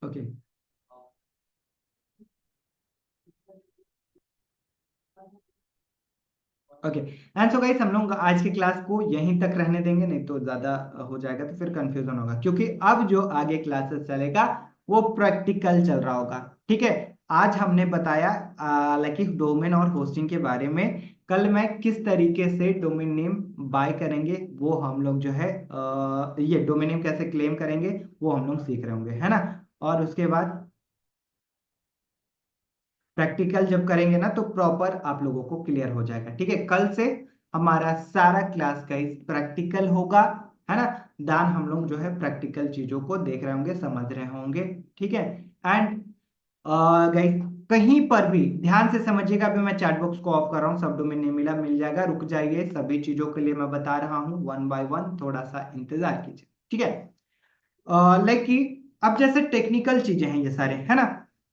Okay okay and so guys, हम लोग आज की क्लास को यहीं तक रहने देंगे, नहीं तो ज्यादा हो जाएगा तो फिर कंफ्यूजन होगा, क्योंकि अब जो आगे क्लासेस चलेगा वो प्रैक्टिकल चल रहा होगा, ठीक है। आज हमने बताया लाइक डोमेन और होस्टिंग के बारे में। कल मैं किस तरीके से डोमेन नेम बाय करेंगे वो हम लोग जो है ये डोमेन नेम कैसे क्लेम करेंगे वो हम लोग सीख रहे होंगे, है ना। और उसके बाद प्रैक्टिकल जब करेंगे ना तो प्रॉपर आप लोगों को क्लियर हो जाएगा, ठीक है। कल से हमारा सारा क्लास का प्रैक्टिकल होगा, है ना। दान हम लोग जो है प्रैक्टिकल चीजों को देख रहे होंगे, समझ रहे होंगे, ठीक है। एंड गाइस, कहीं पर भी ध्यान से समझिएगा, अभी मैं चैट बॉक्स को ऑफ कर रहा हूँ, सब डोमेन नहीं मिला, मिल जाएगा, रुक जाइए, सभी चीजों के लिए मैं बता रहा हूँ वन बाय वन, थोड़ा सा इंतजार कीजिए, ठीक है। लाइक कि अब जैसे टेक्निकल चीजें हैं ये सारे, है ना,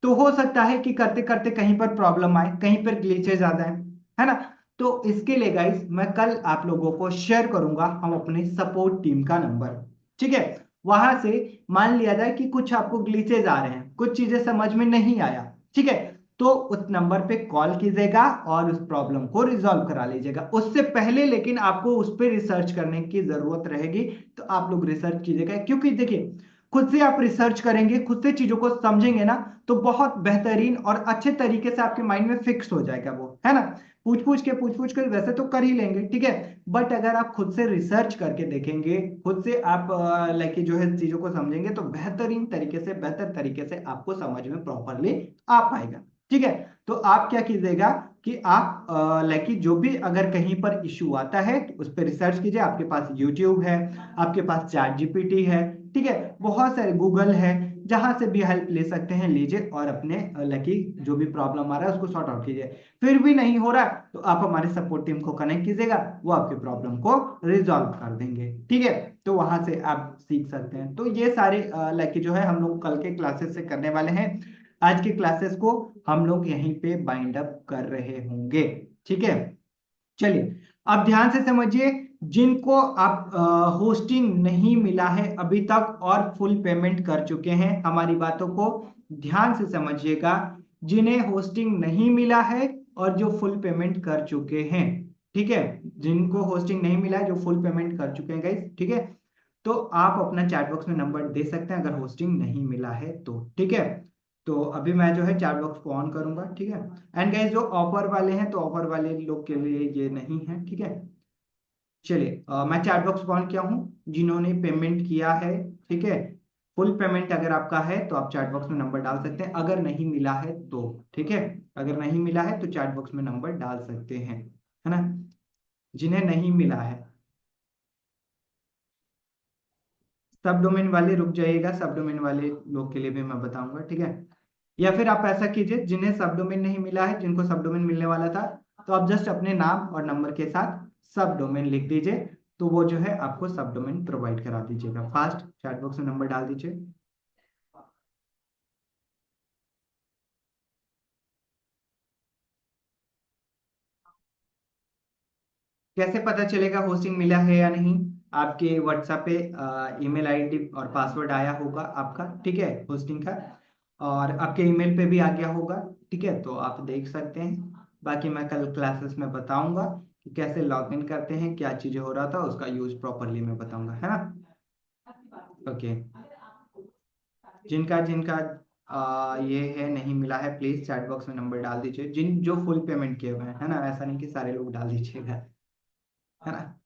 तो हो सकता है कि करते करते कहीं पर प्रॉब्लम आए, कहीं पर ग्लिचेज आ जाए, है ना। तो इसके लिए गाइस मैं कल आप लोगों को शेयर करूंगा हम अपने सपोर्ट टीम का नंबर, ठीक है। वहां से मान लिया जाए कि कुछ आपको ग्लिचेज आ रहे हैं, कुछ चीजें समझ में नहीं आया, ठीक है, तो उस नंबर पे कॉल कीजिएगा और उस प्रॉब्लम को रिजॉल्व करा लीजिएगा। उससे पहले लेकिन आपको उस पर रिसर्च करने की जरूरत रहेगी, तो आप लोग रिसर्च कीजिएगा, क्योंकि देखिए खुद से आप रिसर्च करेंगे, खुद से चीजों को समझेंगे ना, तो बहुत बेहतरीन और अच्छे तरीके से आपके माइंड में फिक्स हो जाएगा वो, है ना। पूछ पूछ कर वैसे तो कर ही लेंगे, ठीक है, बट अगर आप खुद से रिसर्च करके देखेंगे, खुद से आप लाइक जो है चीजों को समझेंगे, तो बेहतरीन तरीके से, बेहतर तरीके से आपको समझ में प्रॉपरली आ पाएगा, ठीक है। तो आप क्या कीजिएगा कि आप लाइक जो भी अगर कहीं पर इश्यू आता है तो उस पर रिसर्च कीजिए। आपके पास यूट्यूब है, आपके पास चैट जीपीटी है, ठीक है, बहुत सारे गूगल है, जहां से भी हेल्प ले सकते हैं लीजिए और अपने लकी जो भी प्रॉब्लम आ रहा है उसको सॉर्ट आउट कीजिए। फिर भी नहीं हो रहा तो आप हमारे सपोर्ट टीम को कनेक्ट कीजिएगा, वो आपके प्रॉब्लम को रिजॉल्व कर देंगे, ठीक है। तो वहां से आप सीख सकते हैं। तो ये सारे लकी जो है हम लोग कल के क्लासेस से करने वाले हैं। आज के क्लासेस को हम लोग यहीं पे बाइंड अप कर रहे होंगे, ठीक है। चलिए, अब ध्यान से समझिए, जिनको आप होस्टिंग नहीं मिला है अभी तक और फुल पेमेंट कर चुके हैं, हमारी बातों को ध्यान से समझिएगा। जिन्हें होस्टिंग नहीं मिला है और जो फुल पेमेंट कर चुके हैं, ठीक है, जिनको होस्टिंग नहीं मिला है, जो फुल पेमेंट कर चुके हैं गाइस, ठीक है, तो आप अपना चैट बॉक्स में नंबर दे सकते हैं अगर होस्टिंग नहीं मिला है तो, ठीक है। तो अभी मैं जो है चैट बॉक्स को ऑन करूंगा, ठीक है। एंड गाइस जो ऑफर वाले हैं, तो ऑफर वाले लोग के लिए ये नहीं है, ठीक है। चलिए मैं चैट बॉक्स ऑन किया हूँ, जिन्होंने पेमेंट किया है, ठीक है, फुल पेमेंट अगर आपका है तो आप चैट बॉक्स में नंबर डाल सकते हैं, अगर नहीं मिला है तो, ठीक है, अगर नहीं मिला है तो चैट बॉक्स में नंबर डाल सकते हैं, है ना। जिन्हें नहीं मिला है, सब डोमेन वाले रुक जाइएगा, सब डोमेन वाले लोग के लिए भी मैं बताऊंगा, ठीक है। या फिर आप ऐसा कीजिए, जिन्हें सब डोमेन नहीं मिला है, जिनको सब डोमेन मिलने वाला था, तो आप जस्ट अपने नाम और नंबर के साथ सब डोमेन लिख दीजिए, तो वो जो है आपको सब डोमेन प्रोवाइड करा दीजिएगा। फास्ट चैट बॉक्स में नंबर डाल दीजिए। कैसे पता चलेगा होस्टिंग मिला है या नहीं? आपके व्हाट्सएप पे ईमेल आईडी और पासवर्ड आया होगा आपका, ठीक है, होस्टिंग का, और आपके ईमेल पे भी आ गया होगा, ठीक है, तो आप देख सकते हैं। बाकी मैं कल क्लासेस में बताऊंगा कि कैसे लॉग इन करते हैं, क्या चीजें हो रहा था, उसका यूज प्रॉपरली मैं बताऊंगा, है ना। ओके, जिनका जिनका ये है नहीं मिला है, प्लीज चैट बॉक्स में नंबर डाल दीजिए, जिन जो फुल पेमेंट किए हुए हैं, है ना, ऐसा नहीं कि सारे लोग डाल दीजिएगा, है ना।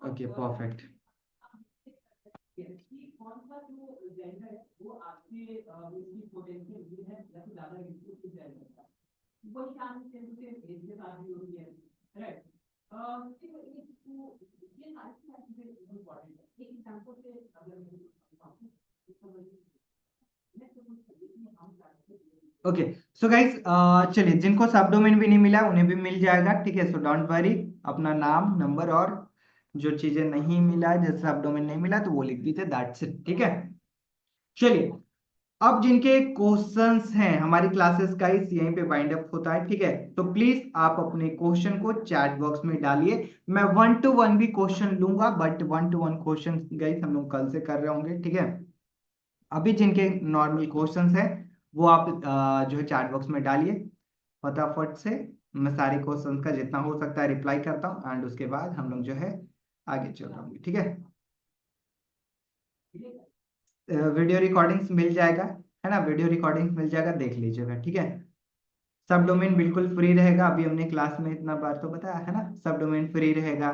Okay perfect. Okay, so guys चलिए, जिनको सब डोमेन भी नहीं मिला उन्हें भी मिल जाएगा, ठीक है, सो डोंट वरी। अपना नाम, नंबर और जो चीजें नहीं मिला है, जैसे सब डोमेन नहीं मिला तो वो लिख दीजिए, दैट्स इट, ठीक है। चलिए, अब जिनके क्वेश्चंस हैं, हमारी क्लासेस का इस यहीं पे वाइंड अप होता है, ठीक है, तो प्लीज आप अपने क्वेश्चन को चैट बॉक्स में डालिए। मैं 1 to 1 भी क्वेश्चन लूंगा, बट 1 to 1 क्वेश्चन गाइस हम लोग कल से कर रहे होंगे, ठीक है। अभी जिनके नॉर्मल क्वेश्चंस हैं, वो आप जो है चैट बॉक्स में डालिए फटाफट से। मैं सारे क्वेश्चंस का जितना हो सकता है रिप्लाई करता हूँ, एंड उसके बाद हम लोग जो है आगे चल रहे होंगे, ठीक है। वीडियो रिकॉर्डिंग्स मिल जाएगा, है ना, वीडियो रिकॉर्डिंग्स मिल जाएगा, देख लीजिएगा, ठीक है। सब डोमेन बिल्कुल फ्री रहेगा, अभी हमने क्लास में इतना बार तो बताया है ना, सब डोमेन फ्री रहेगा।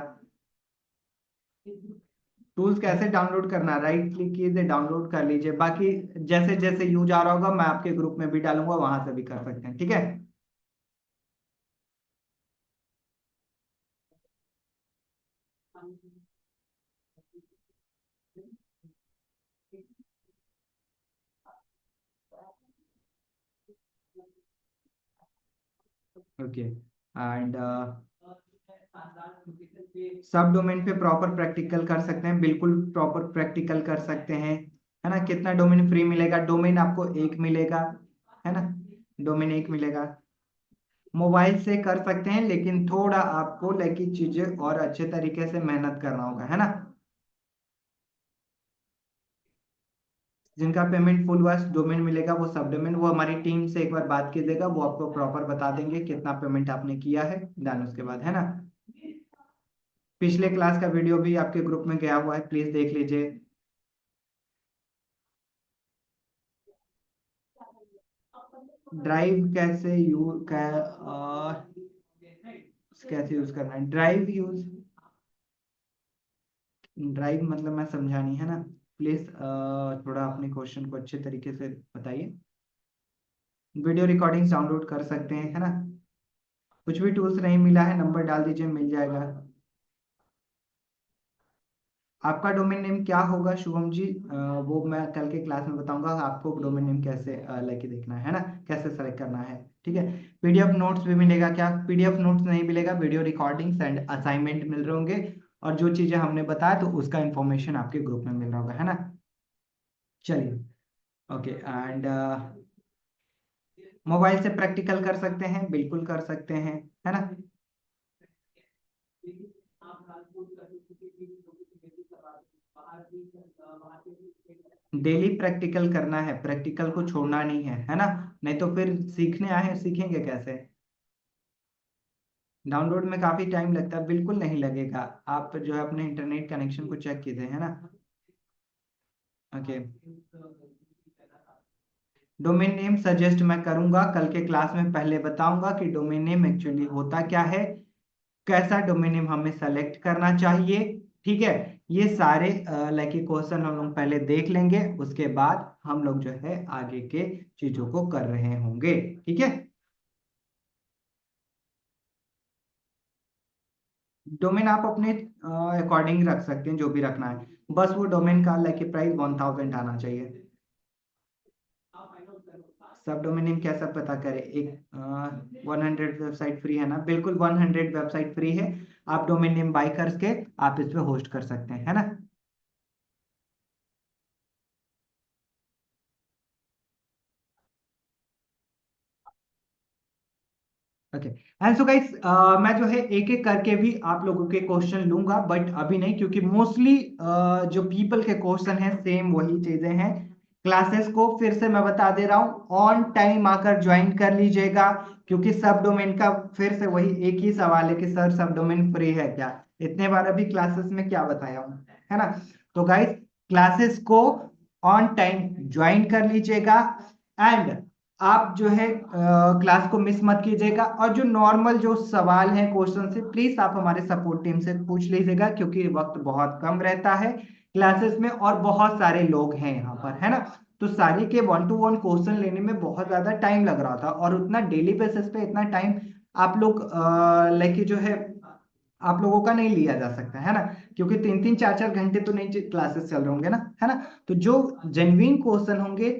टूल्स कैसे डाउनलोड करना, राइट क्लिक कीजिए, डाउनलोड कर लीजिए। बाकी जैसे जैसे यूज आ रहा होगा मैं आपके ग्रुप में भी डालूंगा, वहां से भी कर सकते हैं, ठीक है। ओके, एंड सब डोमेन पे प्रॉपर प्रैक्टिकल कर सकते हैं, बिल्कुल प्रॉपर प्रैक्टिकल कर सकते हैं, है ना। कितना डोमेन फ्री मिलेगा? डोमेन आपको एक मिलेगा, है ना, डोमेन एक मिलेगा। मोबाइल से कर सकते हैं, लेकिन थोड़ा आपको लाइक चीजें और अच्छे तरीके से मेहनत करना होगा, है ना। जिनका पेमेंट फुल वास डोमेन मिलेगा, वो सब डोमेन, वो हमारी टीम से एक बार बात कीजिएगा, वो आपको प्रॉपर बता देंगे कितना पेमेंट आपने किया है, देन उसके बाद, है ना। पिछले क्लास का वीडियो भी आपके ग्रुप में गया हुआ है, प्लीज देख लीजिए। ड्राइव कैसे यूज कैसे यूज करना है, ड्राइव यूज, ड्राइव मतलब मैं समझा नहीं, है ना। प्लीज थोड़ा अपने क्वेश्चन को अच्छे तरीके से बताइए। वीडियो रिकॉर्डिंग्स डाउनलोड कर सकते हैं, है ना। कुछ भी टूल्स नहीं मिला है, नंबर डाल दीजिए, मिल जाएगा। आपका डोमेन नेम क्या होगा शुभम जी? वो मैं कल के क्लास में बताऊंगा आपको, डोमेन नेम कैसे लेके देखना है ना, कैसे सेलेक्ट करना है, ठीक है। पीडीएफ नोट्स भी मिलेगा क्या? पीडीएफ नोट्स नहीं मिलेगा, वीडियो रिकॉर्डिंग्स एंड असाइनमेंट मिल रहे होंगे, और जो चीजें हमने बताया तो उसका इंफॉर्मेशन आपके ग्रुप में मिल रहा होगा, है ना। चलिए, ओके, एंड मोबाइल से प्रैक्टिकल कर सकते हैं, बिल्कुल कर सकते हैं, है ना। डेली प्रैक्टिकल करना है, प्रैक्टिकल को छोड़ना नहीं है ना? नहीं तो फिर सीखने आए हैं, सीखेंगे कैसे? डाउनलोड में काफी टाइम लगता है, बिल्कुल नहीं लगेगा। आप जो है अपने इंटरनेट कनेक्शन को चेक कीजिए, है ना? ओके। डोमेन नेम सजेस्ट मैं करूंगा कल के क्लास में, पहले बताऊंगा कि डोमेन नेम एक्चुअली होता क्या है, कैसा डोमेन नेम हमें सेलेक्ट करना चाहिए। ठीक है, ये सारे लाइक क्वेश्चन हम लोग पहले देख लेंगे, उसके बाद हम लोग जो है आगे के चीजों को कर रहे होंगे। ठीक है, डोमेन आप अपने अकॉर्डिंग रख सकते हैं, जो भी रखना है, बस वो डोमेन का लाइक प्राइस 1000 आना चाहिए। सब डोमेन नेम कैसा पता करें? एक 100 वेबसाइट फ्री है ना, बिल्कुल 100 वेबसाइट फ्री है। आप डोमेन नेम बाय करके आप इस पे होस्ट कर सकते हैं, है ना? ओके। एंड सो गाइस, मैं जो है एक एक करके भी आप लोगों के क्वेश्चन लूंगा, बट अभी नहीं, क्योंकि मोस्टली जो पीपल के क्वेश्चन हैं सेम वही चीजें हैं। क्लासेस को फिर से मैं बता दे रहा हूँ, ऑन टाइम आकर ज्वाइन कर लीजिएगा, क्योंकि सब डोमेन का फिर से वही एक ही सवाल है कि सर सब डोमेन फ्री है क्या? इतने बार अभी क्लासेस में क्या बताया हूँ, है ना? तो गाइस, क्लासेस को ऑन टाइम ज्वाइन कर लीजिएगा, एंड आप जो है क्लास को मिस मत कीजिएगा। और जो नॉर्मल जो सवाल है क्वेश्चन से, प्लीज आप हमारे सपोर्ट टीम से पूछ लीजिएगा, क्योंकि वक्त बहुत कम रहता है क्लासेस में और बहुत सारे लोग हैं यहाँ पर, है ना? तो सारे के वन टू वन क्वेश्चन लेने में बहुत ज्यादा टाइम लग रहा था, और उतना डेली बेसिस पे इतना टाइम आप लोग लाइक जो है आप लोगों का नहीं लिया जा सकता, है ना? क्योंकि 3 3 4 4 घंटे तो नहीं क्लासेस चल रहे होंगे ना, है ना? तो जो जेन्युइन क्वेश्चन होंगे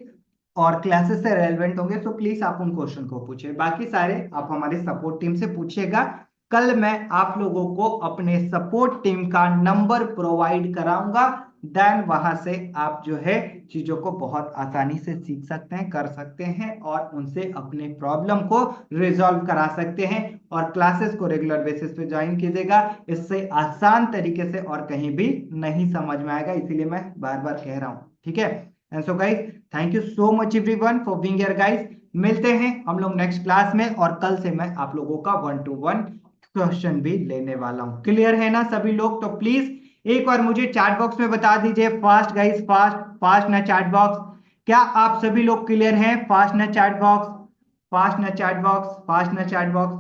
और क्लासेस से रेलेवेंट होंगे, तो प्लीज आप उन क्वेश्चन को पूछिए, बाकी सारे आप हमारी सपोर्ट टीम से पूछिएगा। कल मैं आप लोगों को अपने सपोर्ट टीम का नंबर प्रोवाइड कराऊंगा, देन वहां से आप जो है चीजों को बहुत आसानी से सीख सकते हैं, कर सकते हैं, और उनसे अपने प्रॉब्लम को रिजॉल्व करा सकते हैं। और क्लासेस को रेगुलर बेसिस पे ज्वाइन कीजिएगा, इससे आसान तरीके से और कहीं भी नहीं समझ में आएगा, इसीलिए मैं बार बार कह रहा हूं। ठीक है? And so guys, thank you so much everyone for being here guys. मिलते हैं हम लोग नेक्स्ट क्लास में, और कल से मैं आप लोगों का वन टू वन क्वेश्चन भी लेने वाला हूं। क्लियर है ना सभी लोग? तो प्लीज एक बार मुझे चैट बॉक्स में बता दीजिए, फास्ट गाइस, फास्ट फास्ट ना चैट बॉक्स। क्या आप सभी लोग क्लियर हैं? फास्ट ना चैट बॉक्स, फास्ट ना चैट बॉक्स, फास्ट ना चैट बॉक्स।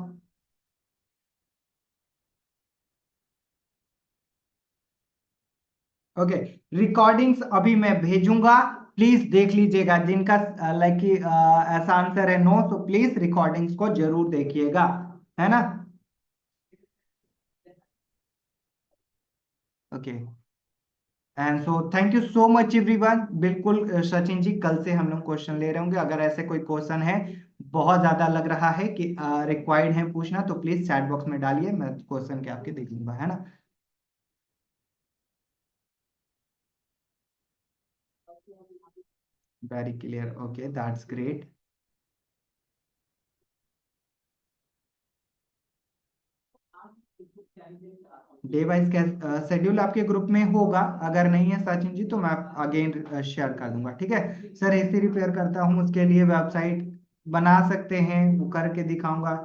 ओके, रिकॉर्डिंग्स अभी मैं भेजूंगा, प्लीज देख लीजिएगा। जिनका लाइक ऐसा आंसर है नो, तो प्लीज रिकॉर्डिंग्स को जरूर देखिएगा, है ना? Okay. And so thank you so much everyone. बिल्कुल सचिन जी, कल से हम लोग क्वेश्चन ले रहे होंगे। अगर ऐसे कोई क्वेश्चन है बहुत ज्यादा लग रहा है कि रिक्वायर्ड है पूछना, तो प्लीज चैट बॉक्स में डालिए, मैं क्वेश्चन के आपके देख लूंगा, है ना? Very clear, okay, that's great. Day wise schedule आपके ग्रुप में होगा, अगर नहीं है सचिन जी तो मैं अगेन शेयर कर दूंगा। ठीक है सर, ऐसे रिपेयर करता हूँ, उसके लिए वेबसाइट बना सकते हैं, वो करके दिखाऊंगा।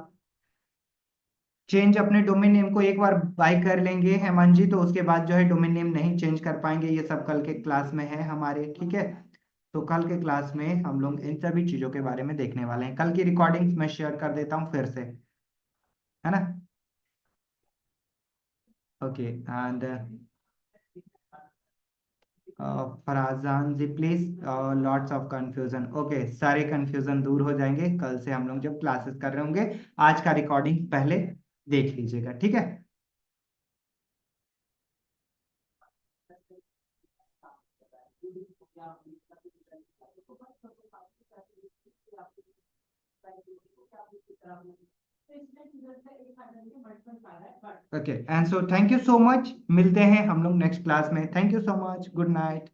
चेंज अपने डोमेन नेम को एक बार बाय कर लेंगे हेमंत जी, तो उसके बाद जो है डोमेन नेम नहीं चेंज कर पाएंगे, ये सब कल के क्लास में है हमारे। ठीक है, तो कल के क्लास में हम लोग इन सभी चीजों के बारे में देखने वाले हैं। कल की रिकॉर्डिंग्स मैं शेयर कर देता हूँ फिर से, है ना? Okay. And Farzan ji please, lots of confusion. Okay, सारे कंफ्यूजन दूर हो जाएंगे कल से हम लोग जब क्लासेस कर रहे होंगे। आज का रिकॉर्डिंग पहले देख लीजिएगा, ठीक है? Okay, and so thank you so much, मिलते हैं हम लोग नेक्स्ट क्लास में। Thank you so much, good night.